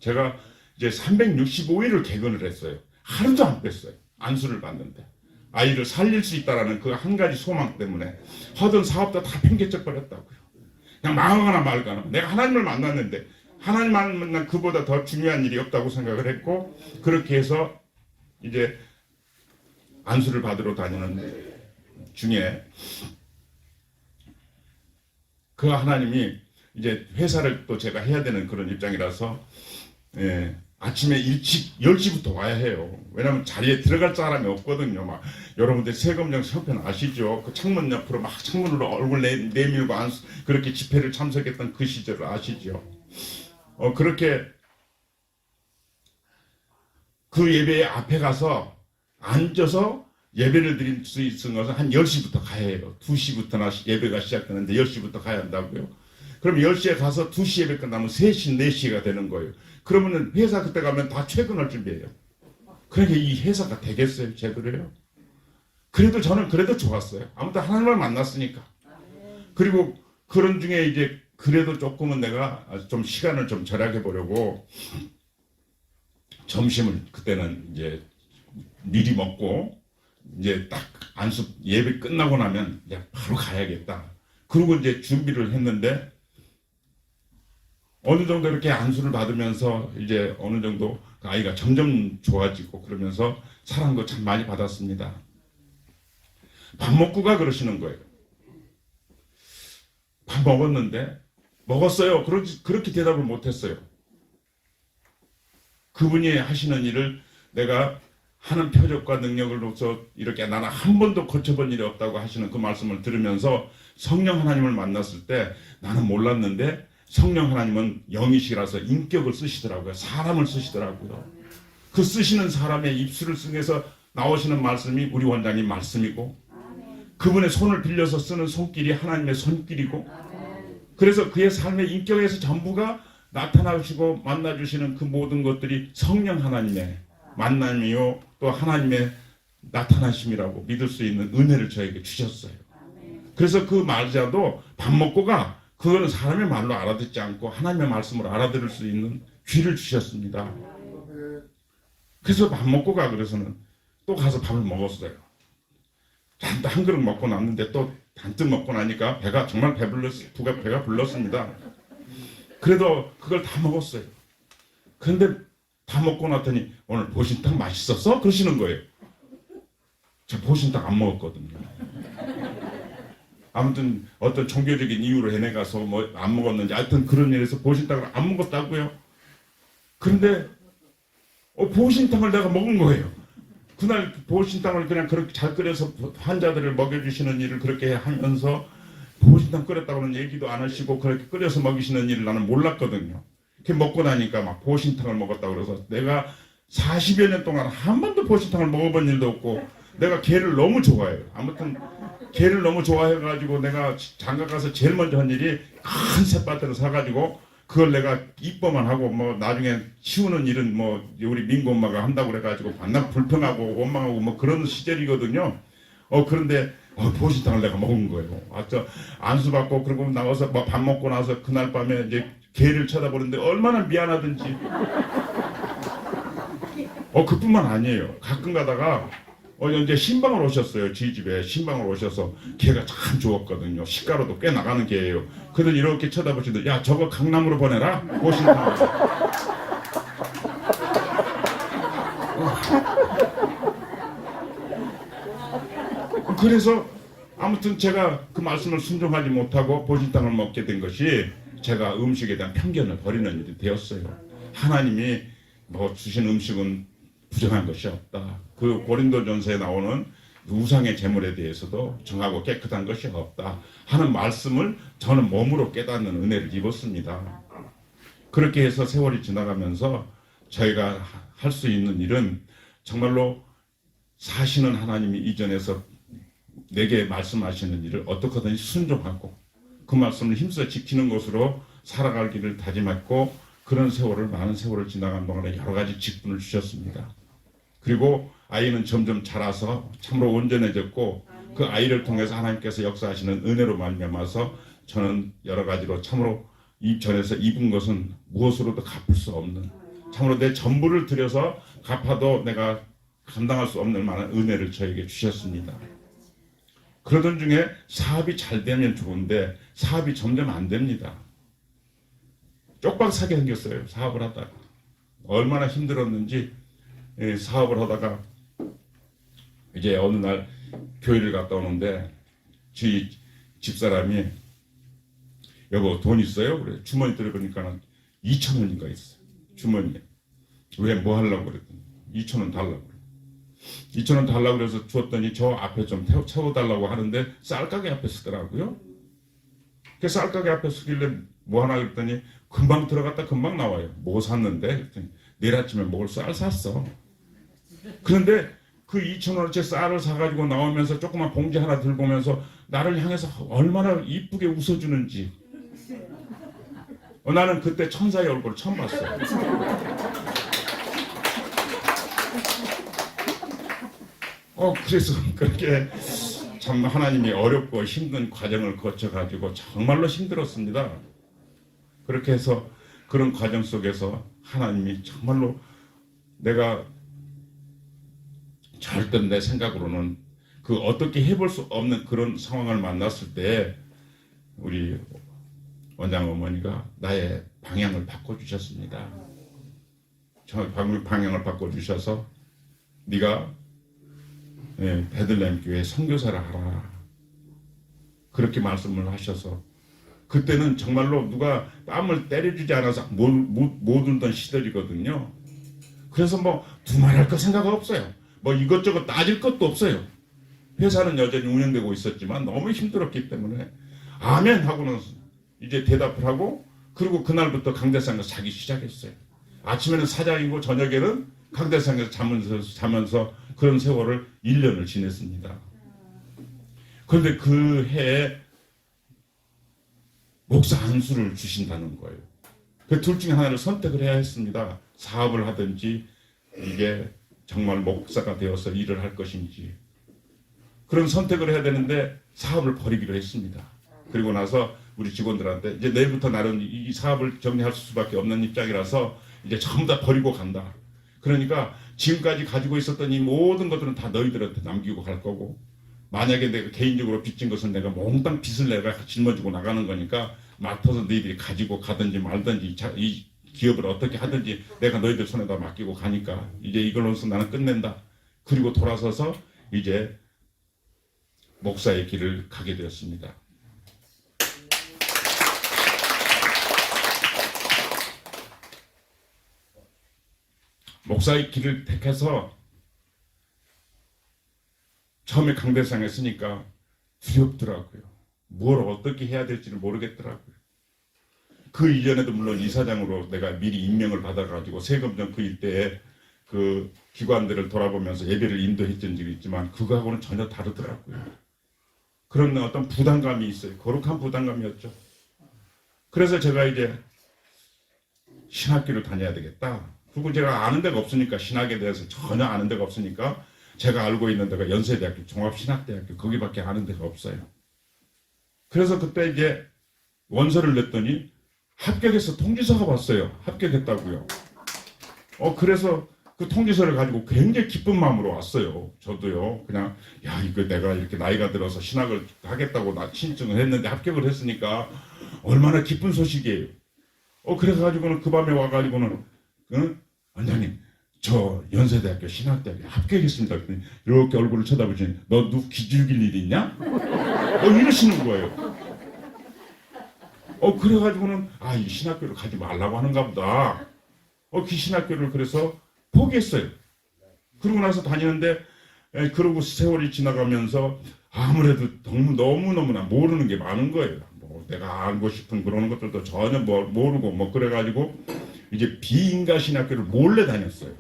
제가 이제 365일을 개근을 했어요. 하루도 안 뺐어요. 안수를 받는데 아이를 살릴 수 있다라는 그 한 가지 소망 때문에 하던 사업도 다 팽개쳐 버렸다고요. 그냥 망하거나 말거나. 내가 하나님을 만났는데 하나님만 만난 그보다 더 중요한 일이 없다고 생각을 했고 그렇게 해서 이제 안수를 받으러 다니는 중에 그 하나님이 이제 회사를 또 제가 해야 되는 그런 입장이라서 아침에 일찍 10시부터 와야 해요. 왜냐면 자리에 들어갈 사람이 없거든요. 막 여러분들 세검령 형편 아시죠? 그 창문 옆으로 막 창문으로 얼굴 내밀고 그렇게 집회를 참석했던 그 시절을 아시죠? 그렇게 그 예배의 앞에 가서 앉아서 예배를 드릴 수 있는 것은 한 10시부터 가야 해요. 2시부터나 예배가 시작되는데 10시부터 가야 한다고요. 그럼 10시에 가서 2시 예배 끝나면 3시, 4시가 되는 거예요. 그러면은 회사 그때 가면 다 퇴근할 준비해요. 그러니까 이 회사가 되겠어요? 제대로요? 그래도 저는 그래도 좋았어요. 아무튼 하나님을 만났으니까. 그리고 그런 중에 이제 그래도 조금은 내가 좀 시간을 좀 절약해 보려고 점심을 그때는 이제 미리 먹고 이제 딱 안수 예배 끝나고 나면 이제 바로 가야겠다. 그리고 이제 준비를 했는데 어느 정도 이렇게 안수를 받으면서 이제 어느 정도 그 아이가 점점 좋아지고 그러면서 사랑도 참 많이 받았습니다. 밥 먹고 가 그러시는 거예요. 밥 먹었는데 먹었어요. 그렇게 대답을 못했어요. 그분이 하시는 일을 내가 하는 표적과 능력으로서 이렇게 나는 한 번도 거쳐본 일이 없다고 하시는 그 말씀을 들으면서 성령 하나님을 만났을 때 나는 몰랐는데 성령 하나님은 영이시라서 인격을 쓰시더라고요. 사람을 쓰시더라고요. 그 쓰시는 사람의 입술을 통해서 나오시는 말씀이 우리 원장님 말씀이고 그분의 손을 빌려서 쓰는 손길이 하나님의 손길이고 그래서 그의 삶의 인격에서 전부가 나타나시고 만나주시는 그 모든 것들이 성령 하나님의 만남이요 또 하나님의 나타나심이라고 믿을 수 있는 은혜를 저에게 주셨어요. 그래서 그 말자도 밥 먹고 가 그거는 사람의 말로 알아듣지 않고 하나님의 말씀으로 알아들을 수 있는 귀를 주셨습니다. 그래서 밥 먹고 가 그래서는 또 가서 밥을 먹었어요. 한 그릇 먹고 났는데 또 잔뜩 먹고 나니까 배가 정말 배가 불렀습니다. 그래도 그걸 다 먹었어요. 그런데 다 먹고 났더니 오늘 보신탕 맛있었어? 그러시는 거예요. 저 보신탕 안 먹었거든요. 아무튼 어떤 종교적인 이유로 해내 가서 뭐 안 먹었는지 하여튼 그런 일에서 보신탕을 안 먹었다고요. 그런데 보신탕을 내가 먹은 거예요. 그날 보신탕을 그냥 그렇게 잘 끓여서 환자들을 먹여주시는 일을 그렇게 하면서 보신탕 끓였다고는 얘기도 안 하시고 그렇게 끓여서 먹이시는 일을 나는 몰랐거든요. 이렇게 먹고 나니까 막 보신탕을 먹었다고 그래서 내가 40여 년 동안 한 번도 보신탕을 먹어본 일도 없고 내가 게를 너무 좋아해요. 아무튼 게를 너무 좋아해가지고 내가 장가 가서 제일 먼저 한 일이 큰 쇳바트를 사가지고 그걸 내가 이뻐만 하고 뭐 나중에 치우는 일은 뭐 우리 민구 엄마가 한다고 그래가지고 반납 불평하고 원망하고 뭐 그런 시절이거든요. 그런데 보신탕을 내가 먹은 거예요. 안수받고 그러고 나와서 뭐 밥 먹고 나서 그날 밤에 이제 개를 쳐다보는데 얼마나 미안하든지. 그뿐만 아니에요. 가끔 가다가 이제 신방을 오셨어요. 저희 집에 신방을 오셔서 개가 참 좋았거든요. 시가로도 꽤 나가는 개예요. 그들 이렇게 쳐다보시더니 야 저거 강남으로 보내라. 보신탕. 그래서 아무튼 제가 그 말씀을 순종하지 못하고 보신탕을 먹게 된 것이 제가 음식에 대한 편견을 버리는 일이 되었어요. 하나님이 뭐 주신 음식은 부정한 것이 없다. 그 고린도전서에 나오는 우상의 제물에 대해서도 정하고 깨끗한 것이 없다 하는 말씀을 저는 몸으로 깨닫는 은혜를 입었습니다. 그렇게 해서 세월이 지나가면서 저희가 할 수 있는 일은 정말로 사시는 하나님이 이전에서 내게 말씀하시는 일을 어떻게든 순종하고 그 말씀을 힘써 지키는 것으로 살아갈 길을 다짐했고 그런 세월을 많은 세월을 지나간 동안에 여러 가지 직분을 주셨습니다. 그리고 아이는 점점 자라서 참으로 온전해졌고 그 아이를 통해서 하나님께서 역사하시는 은혜로 말미암아서 저는 여러 가지로 참으로 이 전에서 입은 것은 무엇으로도 갚을 수 없는 참으로 내 전부를 들여서 갚아도 내가 감당할 수 없는 많은 은혜를 저에게 주셨습니다. 그러던 중에 사업이 잘 되면 좋은데 사업이 점점 안 됩니다. 쪽박사게 생겼어요. 사업을 하다가 얼마나 힘들었는지 사업을 하다가 이제 어느 날 교회를 갔다 오는데 저희 집사람이 여보 돈 있어요? 그래 주머니 들어보니까 2,000원인가 있어. 주머니에. 왜 뭐 하려고 그랬더니 2,000원 달라고 그래. 2,000원 달라고 그래서 주었더니 저 앞에 좀 채워달라고 하는데 쌀가게 앞에 쓰더라고요. 그 쌀가게 앞에 쓰길래 뭐 하나 그랬더니 금방 들어갔다 금방 나와요. 뭐 샀는데? 그랬더니 내일 아침에 먹을 쌀 샀어. 그런데 그 2,000원어치 쌀을 사가지고 나오면서 조그만 봉지 하나 들고 오면서 나를 향해서 얼마나 이쁘게 웃어주는지 나는 그때 천사의 얼굴을 처음 봤어요. 그래서 그렇게 참 하나님이 어렵고 힘든 과정을 거쳐가지고 정말로 힘들었습니다. 그렇게 해서 그런 과정 속에서 하나님이 정말로 내가 절대 내 생각으로는 그 어떻게 해볼 수 없는 그런 상황을 만났을 때 우리 원장 어머니가 나의 방향을 바꿔주셨습니다. 저 방향을 바꿔주셔서 네가 베들레헴 교회 선교사를 하라 그렇게 말씀을 하셔서 그때는 정말로 누가 뺨을 때려주지 않아서 못 울던 시절이거든요. 그래서 뭐 두말할 거 생각 없어요. 뭐 이것저것 따질 것도 없어요. 회사는 여전히 운영되고 있었지만 너무 힘들었기 때문에 아멘 하고는 이제 대답을 하고, 그리고 그날부터 강대상에서 자기 시작했어요. 아침에는 사장이고 저녁에는 강대상에서 자면서 그런 세월을 1년을 지냈습니다. 그런데 그 해에 목사 안수를 주신다는 거예요. 그 둘 중에 하나를 선택을 해야 했습니다. 사업을 하든지 이게 정말 목사가 되어서 일을 할 것인지. 그런 선택을 해야 되는데 사업을 버리기로 했습니다. 그리고 나서 우리 직원들한테 이제 내일부터 나는 이 사업을 정리할 수밖에 없는 입장이라서 이제 전부 다 버리고 간다. 그러니까 지금까지 가지고 있었던 이 모든 것들은 다 너희들한테 남기고 갈 거고, 만약에 내가 개인적으로 빚진 것은 내가 몽땅 빚을 내가 짊어지고 나가는 거니까 맡아서 너희들이 가지고 가든지 말든지 이 기업을 어떻게 하든지 내가 너희들 손에다 맡기고 가니까 이제 이걸로서 나는 끝낸다. 그리고 돌아서서 이제 목사의 길을 가게 되었습니다. 목사의 길을 택해서 처음에 강대상에 쓰니까 두렵더라고요. 뭘 어떻게 해야 될지를 모르겠더라고요. 그 이전에도 물론 이사장으로 내가 미리 임명을 받아가지고 세금전 그 일대에 그 기관들을 돌아보면서 예배를 인도했던 적이 있지만 그거하고는 전혀 다르더라고요. 그런 어떤 부담감이 있어요. 거룩한 부담감이었죠. 그래서 제가 이제 신학교를 다녀야 되겠다. 그리고 제가 아는 데가 없으니까, 신학에 대해서 전혀 아는 데가 없으니까 제가 알고 있는 데가 연세대학교, 종합신학대학교, 거기밖에 아는 데가 없어요. 그래서 그때 이제 원서를 냈더니 합격해서 통지서가 왔어요. 합격했다고요. 그래서 그 통지서를 가지고 굉장히 기쁜 마음으로 왔어요. 저도요. 그냥 야, 이거 내가 이렇게 나이가 들어서 신학을 하겠다고 나 신청을 했는데 합격을 했으니까 얼마나 기쁜 소식이에요. 그래가지고는 그 밤에 와가지고는 원장님, 저 연세대학교 신학대학에 합격했습니다. 이렇게 얼굴을 쳐다보시니 너 누구 기죽일 일 있냐? 이러시는 거예요. 그래가지고는 이 신학교를 가지 말라고 하는가 보다. 그 신학교를 그래서 포기했어요. 그러고 나서 다니는데 그러고 세월이 지나가면서 아무래도 너무너무나 모르는 게 많은 거예요. 뭐 내가 알고 싶은 그런 것들도 전혀 모르고 뭐 그래가지고 이제 비인가 신학교를 몰래 다녔어요.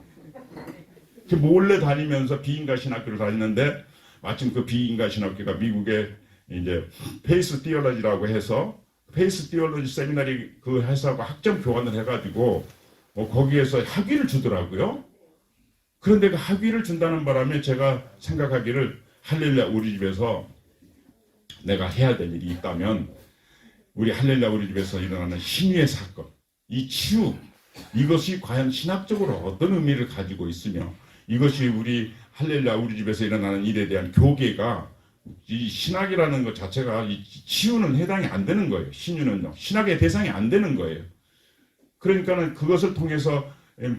몰래 다니면서 비인가 신학교를 다니는데 마침 그 비인가 신학교가 미국의 이제 페이스 티올로지라고 해서 페이스 티올로지 세미나리 그 회사하고 학점 교환을 해가지고 거기에서 학위를 주더라고요. 그런데 그 학위를 준다는 바람에 제가 생각하기를 할렐루야 우리 집에서 내가 해야 될 일이 있다면 우리 할렐루야 우리 집에서 일어나는 신유의 사건, 이 치유, 이것이 과연 신학적으로 어떤 의미를 가지고 있으며 이것이 우리 할렐루야 우리 집에서 일어나는 일에 대한 교계가 이 신학이라는 것 자체가 이 치유는 해당이 안 되는 거예요. 신유는요. 신학의 대상이 안 되는 거예요. 그러니까는 그것을 통해서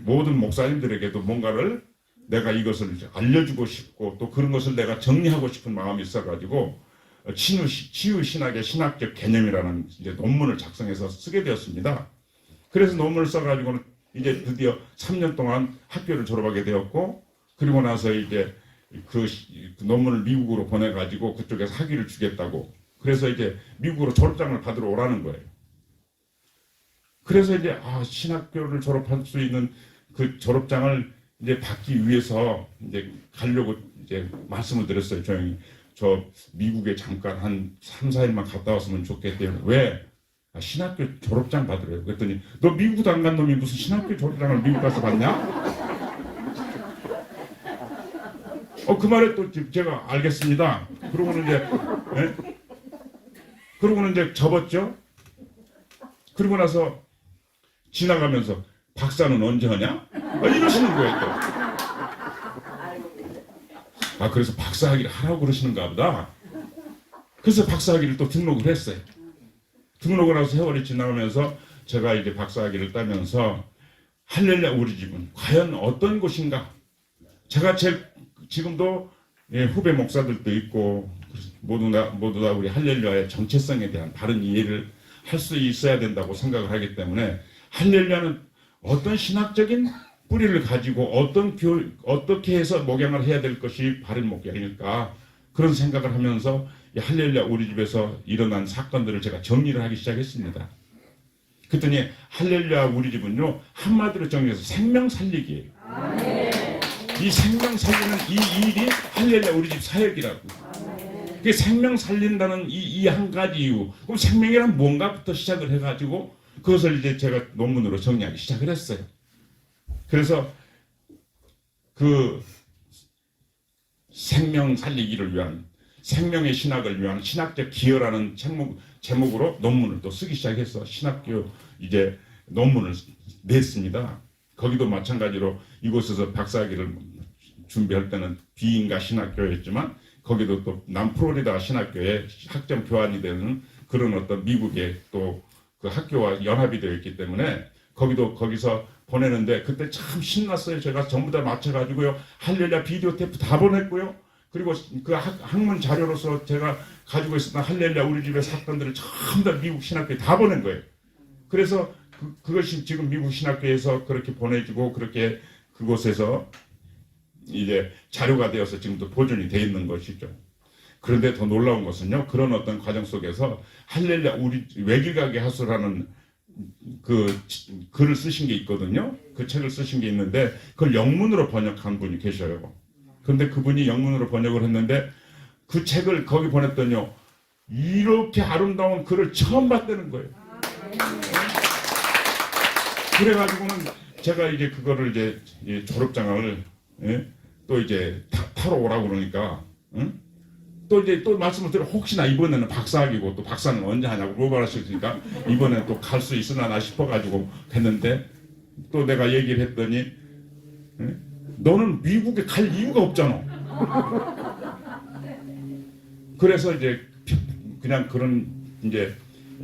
모든 목사님들에게도 뭔가를 내가 이것을 알려주고 싶고 또 그런 것을 내가 정리하고 싶은 마음이 있어가지고 치유 신학의 신학적 개념이라는 이제 논문을 작성해서 쓰게 되었습니다. 그래서 논문을 써가지고는 이제 드디어 3년 동안 학교를 졸업하게 되었고 그리고 나서 이제 그 논문을 미국으로 보내가지고 그쪽에서 학위를 주겠다고 그래서 이제 미국으로 졸업장을 받으러 오라는 거예요. 그래서 이제 신학교를 졸업할 수 있는 그 졸업장을 이제 받기 위해서 이제 가려고 이제 말씀을 드렸어요. 조용히 저 미국에 잠깐 한 3, 4일만 갔다 왔으면 좋겠대요. 왜? 신학교 졸업장 받으래요. 그랬더니 너 미국도 안 간 놈이 무슨 신학교 졸업장을 미국 가서 받냐? 그 말에 또 제가 알겠습니다. 그러고는 이제 접었죠. 그러고 나서 지나가면서 박사는 언제 하냐? 이러시는 거예요 또. 그래서 박사학위를 하라고 그러시는가 보다. 그래서 박사학위를 또 등록을 했어요. 등록을 해서 세월이 지나가면서 제가 이제 박사학위를 따면서 할렐루야 우리 집은 과연 어떤 곳인가? 제가 지금도 후배 목사들도 있고 모두 다 우리 할렐루야의 정체성에 대한 바른 이해를 할 수 있어야 된다고 생각을 하기 때문에 할렐루야는 어떤 신학적인 뿌리를 가지고 어떻게 해서 목양을 해야 될 것이 바른 목양일까 그런 생각을 하면서 이 할렐루야 우리 집에서 일어난 사건들을 제가 정리를 하기 시작했습니다. 그랬더니 할렐루야 우리 집은요 한마디로 정리해서 생명 살리기예요. 이 생명 살리는 이 일이 할렐루야 우리 집 사역이라고. 그 생명 살린다는 이 한 가지 이유. 그럼 생명이란 뭔가부터 시작을 해가지고 그것을 이제 제가 논문으로 정리하기 시작을 했어요. 그래서 그 생명 살리기를 위한 생명의 신학을 위한 신학적 기여라는 제목으로 논문을 또 쓰기 시작해서 신학교 이제 논문을 냈습니다. 거기도 마찬가지로 이곳에서 박사학위를 준비할 때는 비인가 신학교였지만 거기도 또 남플로리다 신학교에 학점 교환이 되는 그런 어떤 미국의 또 그 학교와 연합이 되어 있기 때문에 거기서 보내는데 그때 참 신났어요. 제가 전부 다 맞춰가지고요. 할렐루야 비디오 테이프 다 보냈고요. 그리고 그 학문 자료로서 제가 가지고 있었던 할렐루야 우리 집의 사건들을 전부 다 미국 신학교에 다 보낸 거예요. 그래서 그것이 지금 미국 신학교에서 그렇게 보내지고 그렇게 그곳에서 이제 자료가 되어서 지금도 보존이 되어 있는 것이죠. 그런데 더 놀라운 것은요. 그런 어떤 과정 속에서 할렐루야 우리 외길가게 하수라는 그 글을 쓰신 게 있거든요. 그 책을 쓰신 게 있는데 그걸 영문으로 번역한 분이 계셔요. 그런데 그분이 영문으로 번역을 했는데 그 책을 거기 보냈더니요. 이렇게 아름다운 글을 처음 봤다는 거예요. 그래가지고는 제가 이제 그거를 이제 졸업장을 또 이제 타러 오라고 그러니까 또 이제 또 말씀을 드려 혹시나 이번에는 박사학위고 또 박사는 언제 하냐고 물어보셨으니까 이번에 또 갈 수 있으나 싶어가지고 했는데 또 내가 얘기를 했더니 너는 미국에 갈 이유가 없잖아. 그래서 이제 그냥 그런 이제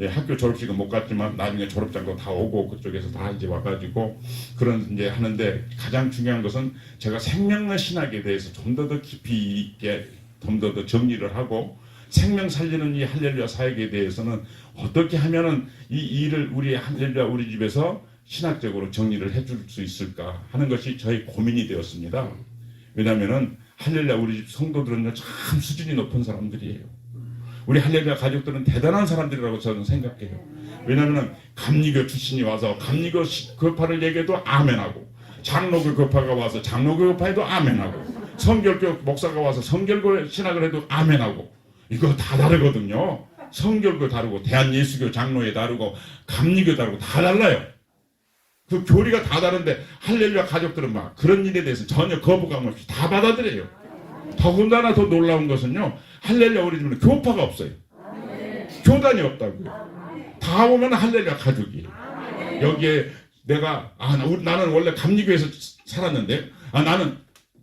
학교 졸업식은 못 갔지만 나중에 졸업장도 다 오고 그쪽에서 다 이제 와가지고 그런 이제 하는데 가장 중요한 것은 제가 생명의 신학에 대해서 좀 더 깊이 있게 좀 더 정리를 하고 생명 살리는 이 할렐루야 사역에 대해서는 어떻게 하면은 이 일을 우리 할렐루야 우리 집에서 신학적으로 정리를 해줄 수 있을까 하는 것이 저의 고민이 되었습니다. 왜냐하면은 할렐루야 우리 집 성도들은요 참 수준이 높은 사람들이에요. 우리 할렐루야 가족들은 대단한 사람들이라고 저는 생각해요. 왜냐하면 감리교 출신이 와서 감리교 교파를 얘기해도 아멘하고 장로교 교파가 와서 장로교 교파에도 아멘하고 성결교 목사가 와서 성결교 신학을 해도 아멘하고 이거 다 다르거든요. 성결교 다르고 대한예수교 장로에 다르고 감리교 다르고 다 달라요. 그 교리가 다 다른데 할렐루야 가족들은 막 그런 일에 대해서 전혀 거부감 없이 다 받아들여요. 더군다나 더 놀라운 것은요. 할렐루야 우리 집은 교파가 없어요. 교단이 없다고요. 다 보면 할렐루야 가족이에요. 여기에 내가 나는 원래 감리교에서 살았는데 나는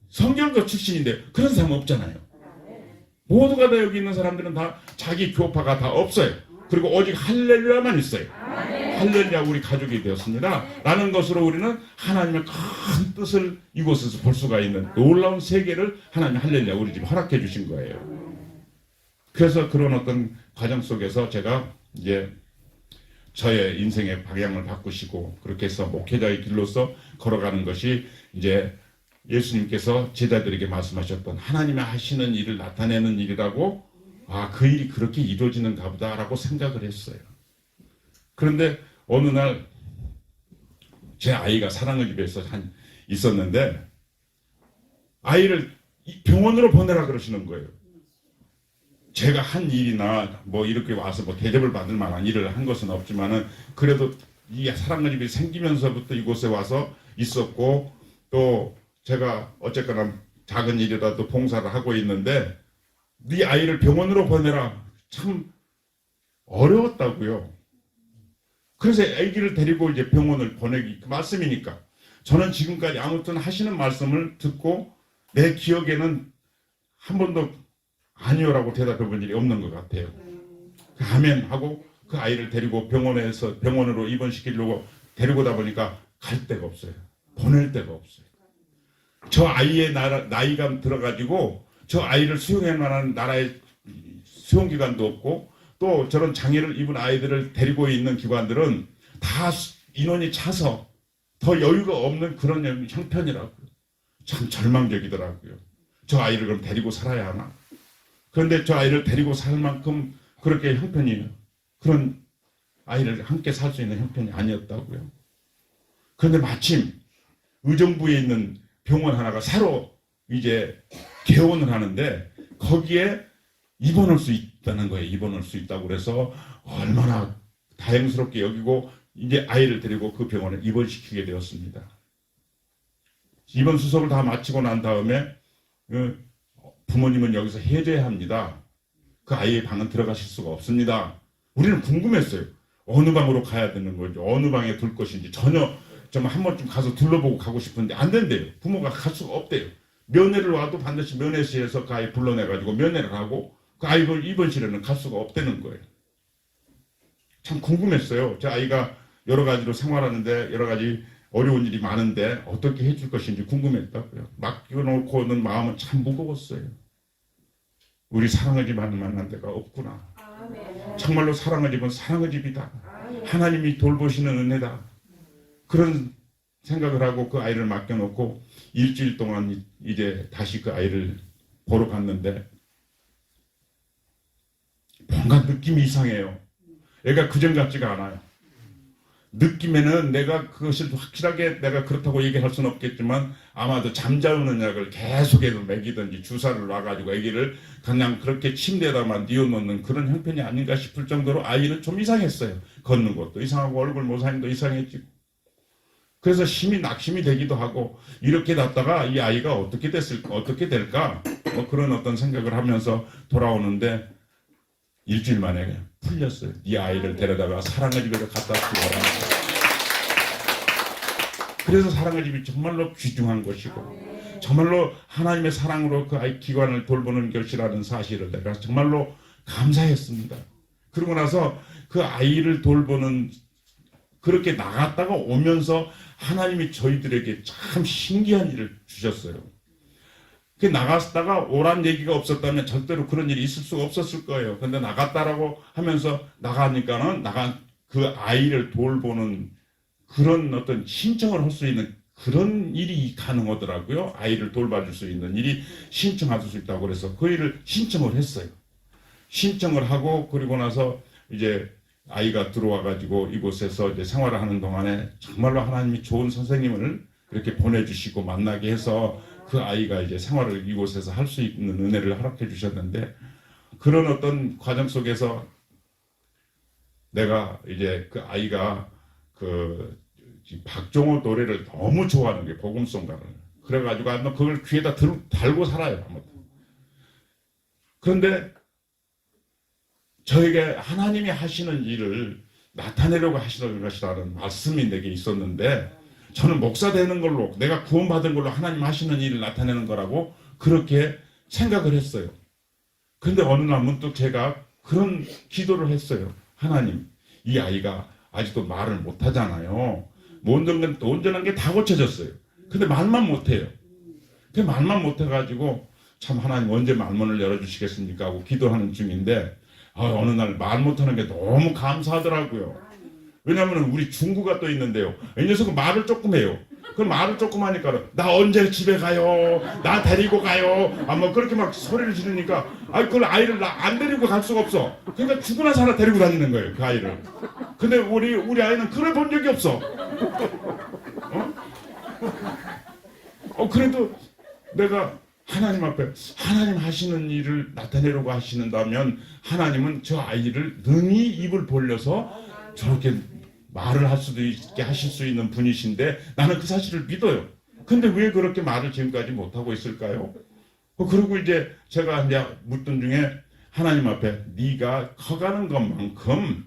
성결교 출신인데 그런 사람 없잖아요. 모두가 다 여기 있는 사람들은 다 자기 교파가 다 없어요. 그리고 오직 할렐루야만 있어요. 할렐루야 우리 가족이 되었습니다. 라는 것으로 우리는 하나님의 큰 뜻을 이곳에서 볼 수가 있는 놀라운 세계를 하나님 할렐루야 우리 집 허락해 주신 거예요. 그래서 그런 어떤 과정 속에서 제가 이제 저의 인생의 방향을 바꾸시고 그렇게 해서 목회자의 길로서 걸어가는 것이 이제 예수님께서 제자들에게 말씀하셨던 하나님의 하시는 일을 나타내는 일이라고 그 일이 그렇게 이루어지는가 보다라고 생각을 했어요. 그런데 어느 날 제 아이가 사랑의 집에서 있었는데 아이를 병원으로 보내라 그러시는 거예요. 제가 한 일이나 뭐 이렇게 와서 뭐 대접을 받을 만한 일을 한 것은 없지만은 그래도 이 사랑의 집이 생기면서부터 이곳에 와서 있었고 또 제가 어쨌거나 작은 일이라도 봉사를 하고 있는데 네 아이를 병원으로 보내라 참 어려웠다고요. 그래서 아기를 데리고 이제 병원을 보내기 말씀이니까 저는 지금까지 아무튼 하시는 말씀을 듣고 내 기억에는 한 번도 아니요라고 대답해 본 일이 없는 것 같아요. 아멘 하고 그 아이를 데리고 병원으로 입원시키려고 데리고다 보니까 갈 데가 없어요. 보낼 데가 없어요. 저 아이의 나이가 들어가지고 저 아이를 수용할 만한 나라의 수용기관도 없고 또 저런 장애를 입은 아이들을 데리고 있는 기관들은 다 인원이 차서 더 여유가 없는 그런 형편이라고요. 참 절망적이더라고요. 저 아이를 그럼 데리고 살아야 하나? 그런데 저 아이를 데리고 살 만큼 그렇게 형편이 그런 아이를 함께 살 수 있는 형편이 아니었다고요. 그런데 마침 의정부에 있는 병원 하나가 새로 이제 개원을 하는데 거기에 입원할 수 있다는 거예요. 입원할 수 있다고 그래서 얼마나 다행스럽게 여기고 이제 아이를 데리고 그 병원에 입원시키게 되었습니다. 입원 수속을 다 마치고 난 다음에 부모님은 여기서 해줘야 합니다. 그 아이의 방은 들어가실 수가 없습니다. 우리는 궁금했어요. 어느 방으로 가야 되는 건지 어느 방에 둘 것인지 전혀 좀 한 번쯤 가서 둘러보고 가고 싶은데 안 된대요. 부모가 갈 수가 없대요. 면회를 와도 반드시 면회실에서 그 아이 불러내가지고 면회를 하고 그 아이 입원실에는 갈 수가 없다는 거예요. 참 궁금했어요. 저 아이가 여러 가지로 생활하는데 여러 가지 어려운 일이 많은데 어떻게 해줄 것인지 궁금했다고요. 맡겨놓고는 마음은 참 무거웠어요. 우리 사랑의 집 만난 데가 없구나. 정말로 사랑의 집은 사랑의 집이다. 하나님이 돌보시는 은혜다. 그런 생각을 하고 그 아이를 맡겨놓고 일주일 동안 이제 다시 그 아이를 보러 갔는데 뭔가 느낌이 이상해요. 애가 그전 같지가 않아요. 느낌에는 내가 그것을 확실하게 내가 그렇다고 얘기할 수는 없겠지만 아마도 잠자우는 약을 계속해서 먹이든지 주사를 놔가지고 아기를 그냥 그렇게 침대에다만 뉘어놓는 그런 형편이 아닌가 싶을 정도로 아이는 좀 이상했어요. 걷는 것도 이상하고 얼굴 모양도 이상해지고. 그래서 심히 낙심이 되기도 하고 이렇게 놨다가 이 아이가 어떻게 될까 뭐 그런 어떤 생각을 하면서 돌아오는데 일주일 만에 그냥 풀렸어요. 이 아이를 데려다가 사랑의 집에서 갖다 주거라. 그래서 사랑의 집이 정말로 귀중한 것이고 정말로 하나님의 사랑으로 그 아이 기관을 돌보는 것이라는 사실을 내가 정말로 감사했습니다. 그러고 나서 그 아이를 돌보는 그렇게 나갔다가 오면서 하나님이 저희들에게 참 신기한 일을 주셨어요. 그 나갔다가 오란 얘기가 없었다면 절대로 그런 일이 있을 수가 없었을 거예요. 근데 나갔다라고 하면서 나가니까는 나간 그 아이를 돌보는 그런 어떤 신청을 할 수 있는 그런 일이 가능하더라고요. 아이를 돌봐줄 수 있는 일이 신청할 수 있다고 그래서 그 일을 신청을 했어요. 신청을 하고 그리고 나서 이제 아이가 들어와가지고 이곳에서 이제 생활을 하는 동안에 정말로 하나님이 좋은 선생님을 이렇게 보내주시고 만나게 해서 그 아이가 이제 생활을 이곳에서 할 수 있는 은혜를 허락해 주셨는데 그런 어떤 과정 속에서 내가 이제 그 아이가 그 박종호 노래를 너무 좋아하는 게 복음송가를 그래가지고 아마 그걸 귀에다 달고 살아요. 아무튼. 그런데 저에게 하나님이 하시는 일을 나타내려고 하시는 것이라는 말씀이 내게 있었는데 저는 목사 되는 걸로 내가 구원받은 걸로 하나님 하시는 일을 나타내는 거라고 그렇게 생각을 했어요. 그런데 어느 날 문득 제가 그런 기도를 했어요. 하나님, 이 아이가 아직도 말을 못하잖아요. 온전한 게 다 고쳐졌어요. 근데 말만 못해요. 그 말만 못해가지고 참 하나님 언제 말문을 열어주시겠습니까 하고 기도하는 중인데 어느 날 말 못하는 게 너무 감사하더라고요. 왜냐하면 우리 중구가 또 있는데요. 이 녀석은 말을 조금 해요. 그 말을 조금 하니까 나 언제 집에 가요? 나 데리고 가요? 뭐 그렇게 막 소리를 지르니까 그걸 아이를 나 안 데리고 갈 수가 없어. 그러니까 죽으나 살아 데리고 다니는 거예요. 그 아이를. 근데 우리 아이는 그래 본 적이 없어. 그래도 내가 하나님 앞에 하나님 하시는 일을 나타내려고 하시는다면 하나님은 저 아이를 능히 입을 벌려서 저렇게 말을 할 수도 있게 하실 수 있는 분이신데 나는 그 사실을 믿어요. 근데 왜 그렇게 말을 지금까지 못하고 있을까요? 그리고 이제 제가 이제 묻던 중에 하나님 앞에 네가 커가는 것만큼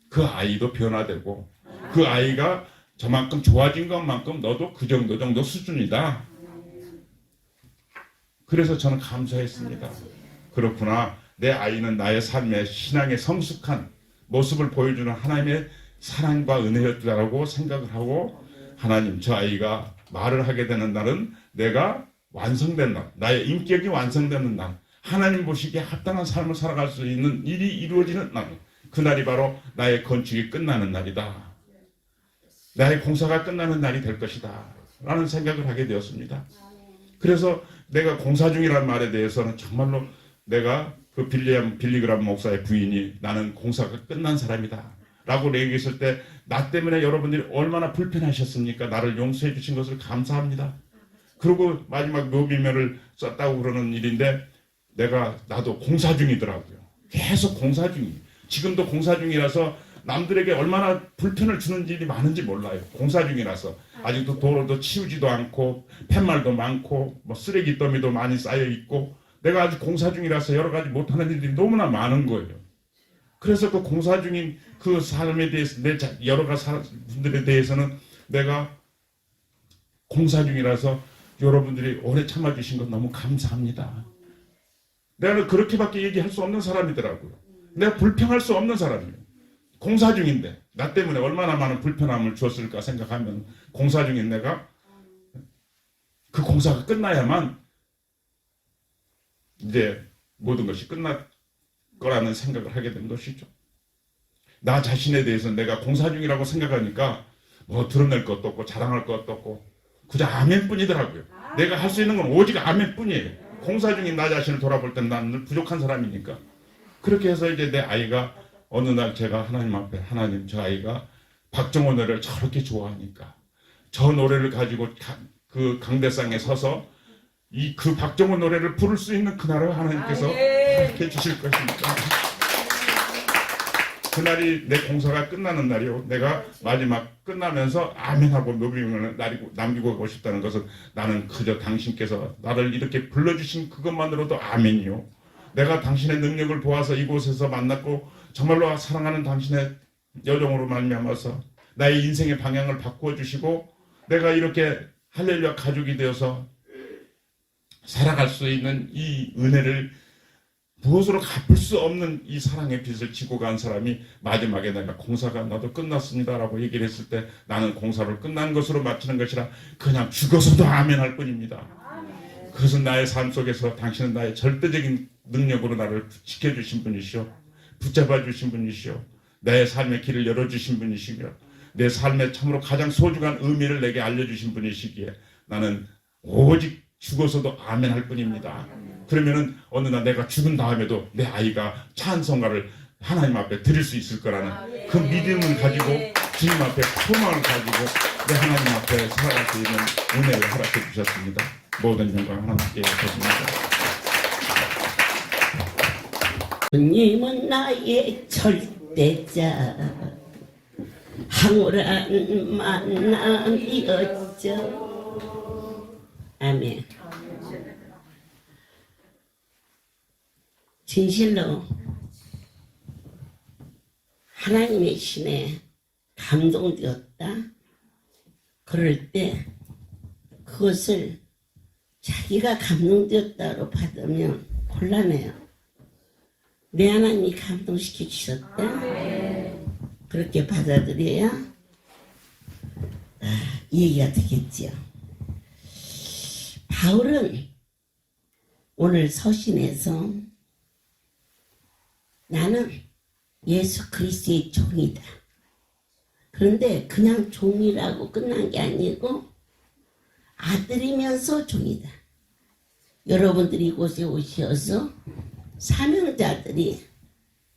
그 아이도 변화되고 그 아이가 저만큼 좋아진 것만큼 너도 그 정도 수준이다. 그래서 저는 감사했습니다. 그렇구나. 내 아이는 나의 삶의 신앙의 성숙한 모습을 보여주는 하나님의 사랑과 은혜였다라고 생각을 하고 하나님 저 아이가 말을 하게 되는 날은 내가 완성된 날, 나의 인격이 완성되는 날, 하나님 보시기에 합당한 삶을 살아갈 수 있는 일이 이루어지는 날, 그날이 바로 나의 건축이 끝나는 날이다. 나의 공사가 끝나는 날이 될 것이다 라는 생각을 하게 되었습니다. 그래서 내가 공사 중이라는 말에 대해서는 정말로 내가 그 빌리그람 목사의 부인이 나는 공사가 끝난 사람이다 라고 얘기했을 때 나 때문에 여러분들이 얼마나 불편하셨습니까? 나를 용서해 주신 것을 감사합니다. 그리고 마지막 묘비면을 썼다고 그러는 일인데 나도 공사 중이더라고요. 계속 공사 중이에요. 지금도 공사 중이라서 남들에게 얼마나 불편을 주는 일이 많은지 몰라요. 공사 중이라서 아직도 도로도 치우지도 않고 팻말도 많고 뭐 쓰레기 더미도 많이 쌓여 있고 내가 아직 공사 중이라서 여러 가지 못하는 일들이 너무나 많은 거예요. 그래서 그 공사 중인 그 삶에 대해서 여러 가지 분들에 대해서는 내가 공사 중이라서 여러분들이 오래 참아주신 것 너무 감사합니다. 내가 그렇게밖에 얘기할 수 없는 사람이더라고요. 내가 불평할 수 없는 사람이에요. 공사 중인데 나 때문에 얼마나 많은 불편함을 줬을까 생각하면 공사 중인 내가 그 공사가 끝나야만 이제 모든 것이 끝날 거라는 생각을 하게 된 것이죠. 나 자신에 대해서 내가 공사 중이라고 생각하니까 뭐 드러낼 것도 없고 자랑할 것도 없고 그저 아멘뿐이더라고요. 내가 할 수 있는 건 오직 아멘뿐이에요. 공사 중인 나 자신을 돌아볼 땐 나는 늘 부족한 사람이니까. 그렇게 해서 이제 내 아이가 어느 날 제가 하나님 앞에 하나님 저 아이가 박정호 노래를 저렇게 좋아하니까 저 노래를 가지고 그 강대상에 서서 그 박정호 노래를 부를 수 있는 그날을 하나님께서 허락해 주실 것입니다. 그날이 내 공사가 끝나는 날이요. 내가 마지막 끝나면서 아멘하고 묘비문을 남기고 가고 싶다는 것은 나는 그저 당신께서 나를 이렇게 불러주신 그것만으로도 아멘이요. 내가 당신의 능력을 보아서 이곳에서 만났고 정말로 사랑하는 당신의 여정으로 말미암아서 나의 인생의 방향을 바꾸어 주시고 내가 이렇게 할렐루야 가족이 되어서 살아갈 수 있는 이 은혜를 무엇으로 갚을 수 없는 이 사랑의 빚을 지고 간 사람이 마지막에 내가 공사가 나도 끝났습니다 라고 얘기를 했을 때 나는 공사를 끝난 것으로 마치는 것이라 그냥 죽어서도 아멘 할 뿐입니다. 그것은 나의 삶 속에서 당신은 나의 절대적인 능력으로 나를 지켜주신 분이시오. 붙잡아 주신 분이시오. 내 삶의 길을 열어주신 분이시며 내 삶에 참으로 가장 소중한 의미를 내게 알려주신 분이시기에 나는 오직 죽어서도 아멘 할 뿐입니다. 그러면은 어느 날 내가 죽은 다음에도 내 아이가 찬송가를 하나님 앞에 드릴 수 있을 거라는 그 믿음을 가지고 주님 앞에 소망을 가지고 내 하나님 앞에 살아갈 수 있는 은혜를 허락해 주셨습니다. 모든 영광 하나님께 드립니다. 주님은 나의 절대자 황홀한 만남이었죠. 아멘. 진실로 하나님의 신에 감동되었다. 그럴 때 그것을 자기가 감동되었다로 받으면 곤란해요. 내 하나님이 감동시켜 주셨다. 그렇게 받아들여야 이해가 되겠지요. 바울은 오늘 서신에서 나는 예수 그리스도의 종이다. 그런데 그냥 종이라고 끝난 게 아니고 아들이면서 종이다. 여러분들이 이곳에 오셔서 사명자들이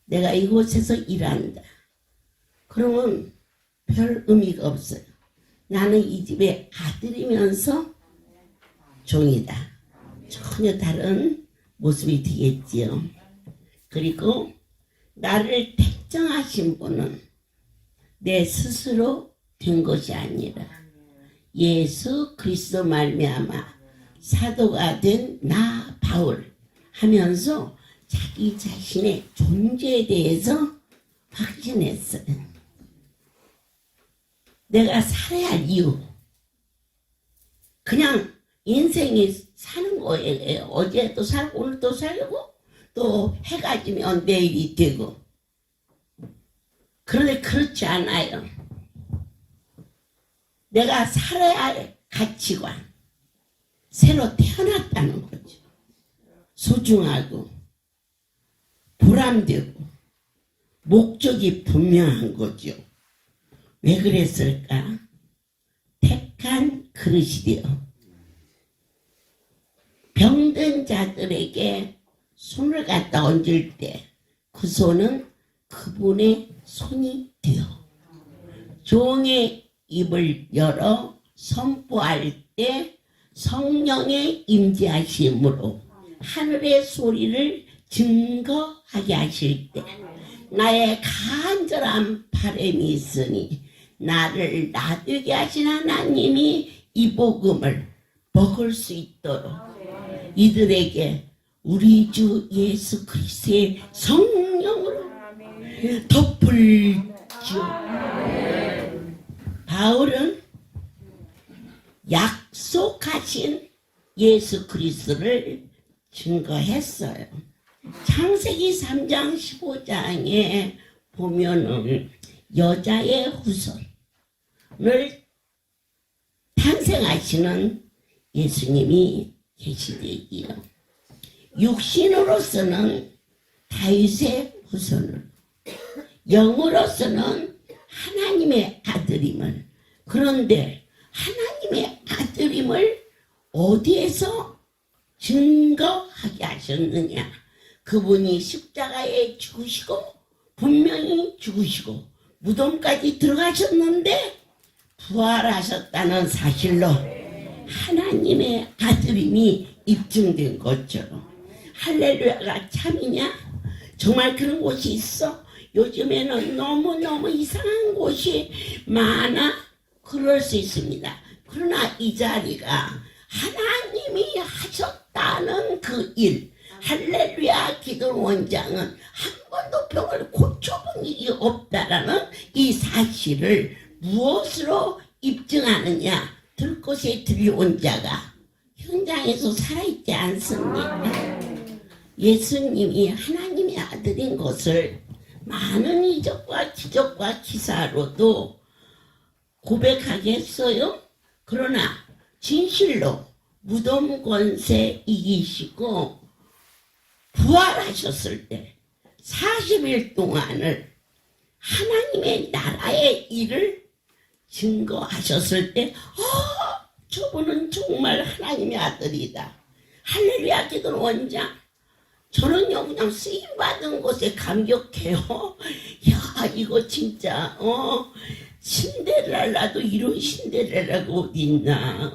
내가 이곳에서 일한다. 그러면 별 의미가 없어요. 나는 이 집의 아들이면서 종이다. 전혀 다른 모습이 되겠지요. 그리고 나를 택정하신 분은 내 스스로 된 것이 아니라 예수 그리스도 말미암아 사도가 된 나 바울 하면서 자기 자신의 존재에 대해서 확신했어요. 내가 살아야 할 이유. 그냥 인생이 사는 거예요. 어제도 살고 오늘도 살고 또 해가 지면 내일이 되고. 그런데 그렇지 않아요. 내가 살아야 할 가치관. 새로 태어났다는 거죠. 소중하고 보람되고 목적이 분명한 거죠. 왜 그랬을까? 택한 그릇이 되어 병든 자들에게 손을 갖다 얹을 때 그 손은 그분의 손이 되어 종의 입을 열어 선포할 때 성령의 임재하심으로 하늘의 소리를 증거하게 하실 때 나의 간절한 바람이 있으니 나를 놔두게 하신 하나님이 이 복음을 먹을 수 있도록 이들에게 우리 주 예수 그리스도의 성령으로 덮을지어. 바울은 약속하신 예수 그리스도를 증거했어요. 창세기 3장 15장에 보면은 여자의 후손을 탄생하시는 예수님이 계시되기요. 육신으로서는 다윗의 후손을, 영으로서는 하나님의 아들임을. 그런데 하나님의 아들임을 어디에서 증거하게 하셨느냐? 그분이 십자가에 죽으시고 분명히 죽으시고 무덤까지 들어가셨는데 부활하셨다는 사실로 하나님의 아들임이 입증된 것처럼. 할렐루야가 참이냐? 정말 그런 곳이 있어? 요즘에는 너무너무 이상한 곳이 많아? 그럴 수 있습니다. 그러나 이 자리가 하나님이 하셨다는 그 일, 할렐루야 기도 원장은 한 번도 병을 고쳐본 일이 없다라는 이 사실을 무엇으로 입증하느냐? 들곳에 들려온 자가 현장에서 살아있지 않습니까? 예수님이 하나님의 아들인 것을 많은 이적과 기적과 기사로도 고백하겠어요? 그러나 진실로 무덤 권세 이기시고 부활하셨을 때 40일 동안을 하나님의 나라의 일을 증거하셨을 때 저분은 정말 하나님의 아들이다. 할렐루야 기도 원장. 저는요 그냥 쓰임받은 곳에 감격해요. 야 이거 진짜 신데렐라도 이런 신데렐라가 어디 있나.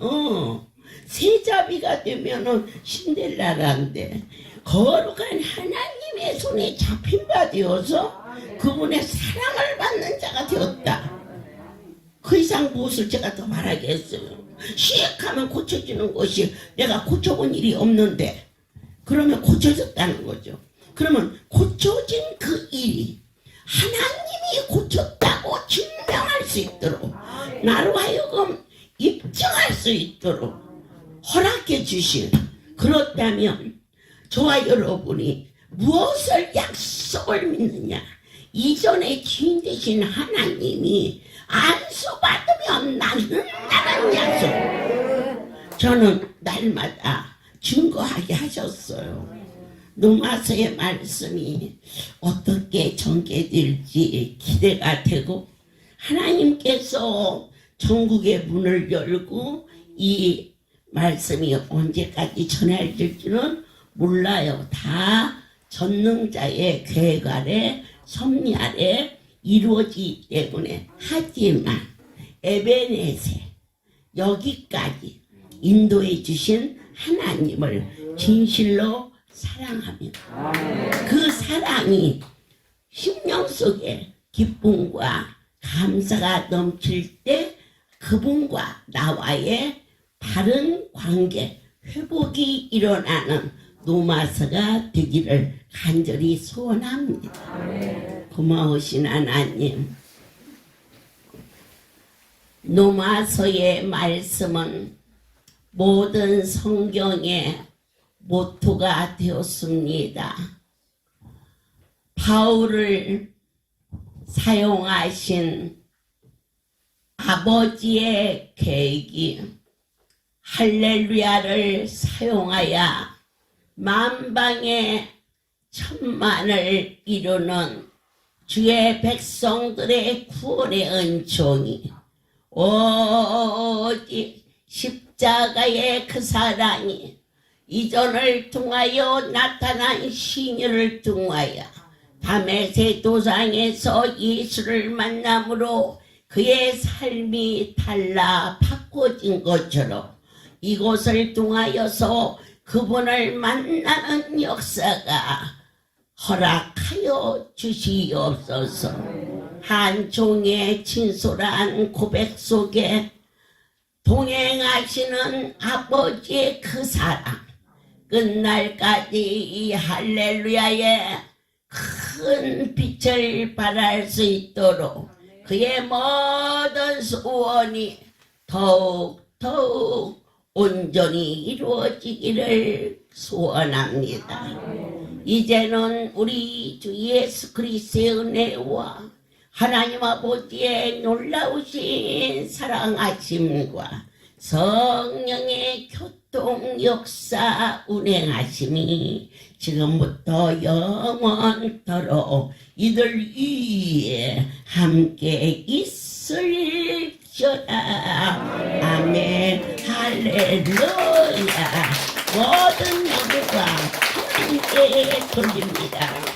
세자비가 되면은 신데렐라인데 거룩한 하나님의 손에 잡힌 바 되어서 그분의 사랑을 받는 자가 되었다. 그 이상 무엇을 제가 더 말하겠어요. 시익하면 고쳐지는 것이 내가 고쳐본 일이 없는데 그러면 고쳐졌다는 거죠. 그러면 고쳐진 그 일이 하나님이 고쳤다고 증명할 수 있도록 나로 하여금 입증할 수 있도록 허락해 주신. 그렇다면 저와 여러분이 무엇을 약속을 믿느냐? 이전에 주인 되신 하나님이 안수받으면 낫는다는 약속 저는 날마다 증거하게 하셨어요. 노마서의 말씀이 어떻게 전개될지 기대가 되고 하나님께서 전국의 문을 열고 이 말씀이 언제까지 전해질지는 몰라요. 다 전능자의 계획 아래 섭리 아래 이루어지기 때문에. 하지만 에베네세 여기까지 인도해 주신 하나님을 진실로 사랑하며 그 사랑이 심령 속에 기쁨과 감사가 넘칠 때 그분과 나와의 바른 관계 회복이 일어나는 노마서가 되기를 간절히 소원합니다. 고마우신 하나님, 노마서의 말씀은 모든 성경의 모토가 되었습니다. 바울을 사용하신 아버지의 계획이 할렐루야를 사용하여 만방의 천만을 이루는 주의 백성들의 구원의 은총이 오직 십자가의 그 사랑이 이전을 통하여 나타난 신유를 통하여 다메섹 도상에서 예수를 만남으로 그의 삶이 달라 바꿔진 것처럼 이곳을 통하여서 그분을 만나는 역사가 허락하여 주시옵소서. 한 종의 진솔한 고백 속에 동행하시는 아버지의 그 사랑, 끝날까지 이 할렐루야의 큰 빛을 발할 수 있도록 그의 모든 소원이 더욱 온전히 이루어지기를 소원합니다. 이제는 우리 주 예수 그리스도의 은혜와 하나님 아버지의 놀라우신 사랑하심과 성령의 교통 역사 운행하심이 지금부터 영원토록 이들 위에 함께 있을지어다. 아멘. 할렐루야. 모든 영광 하나님께 돌립니다.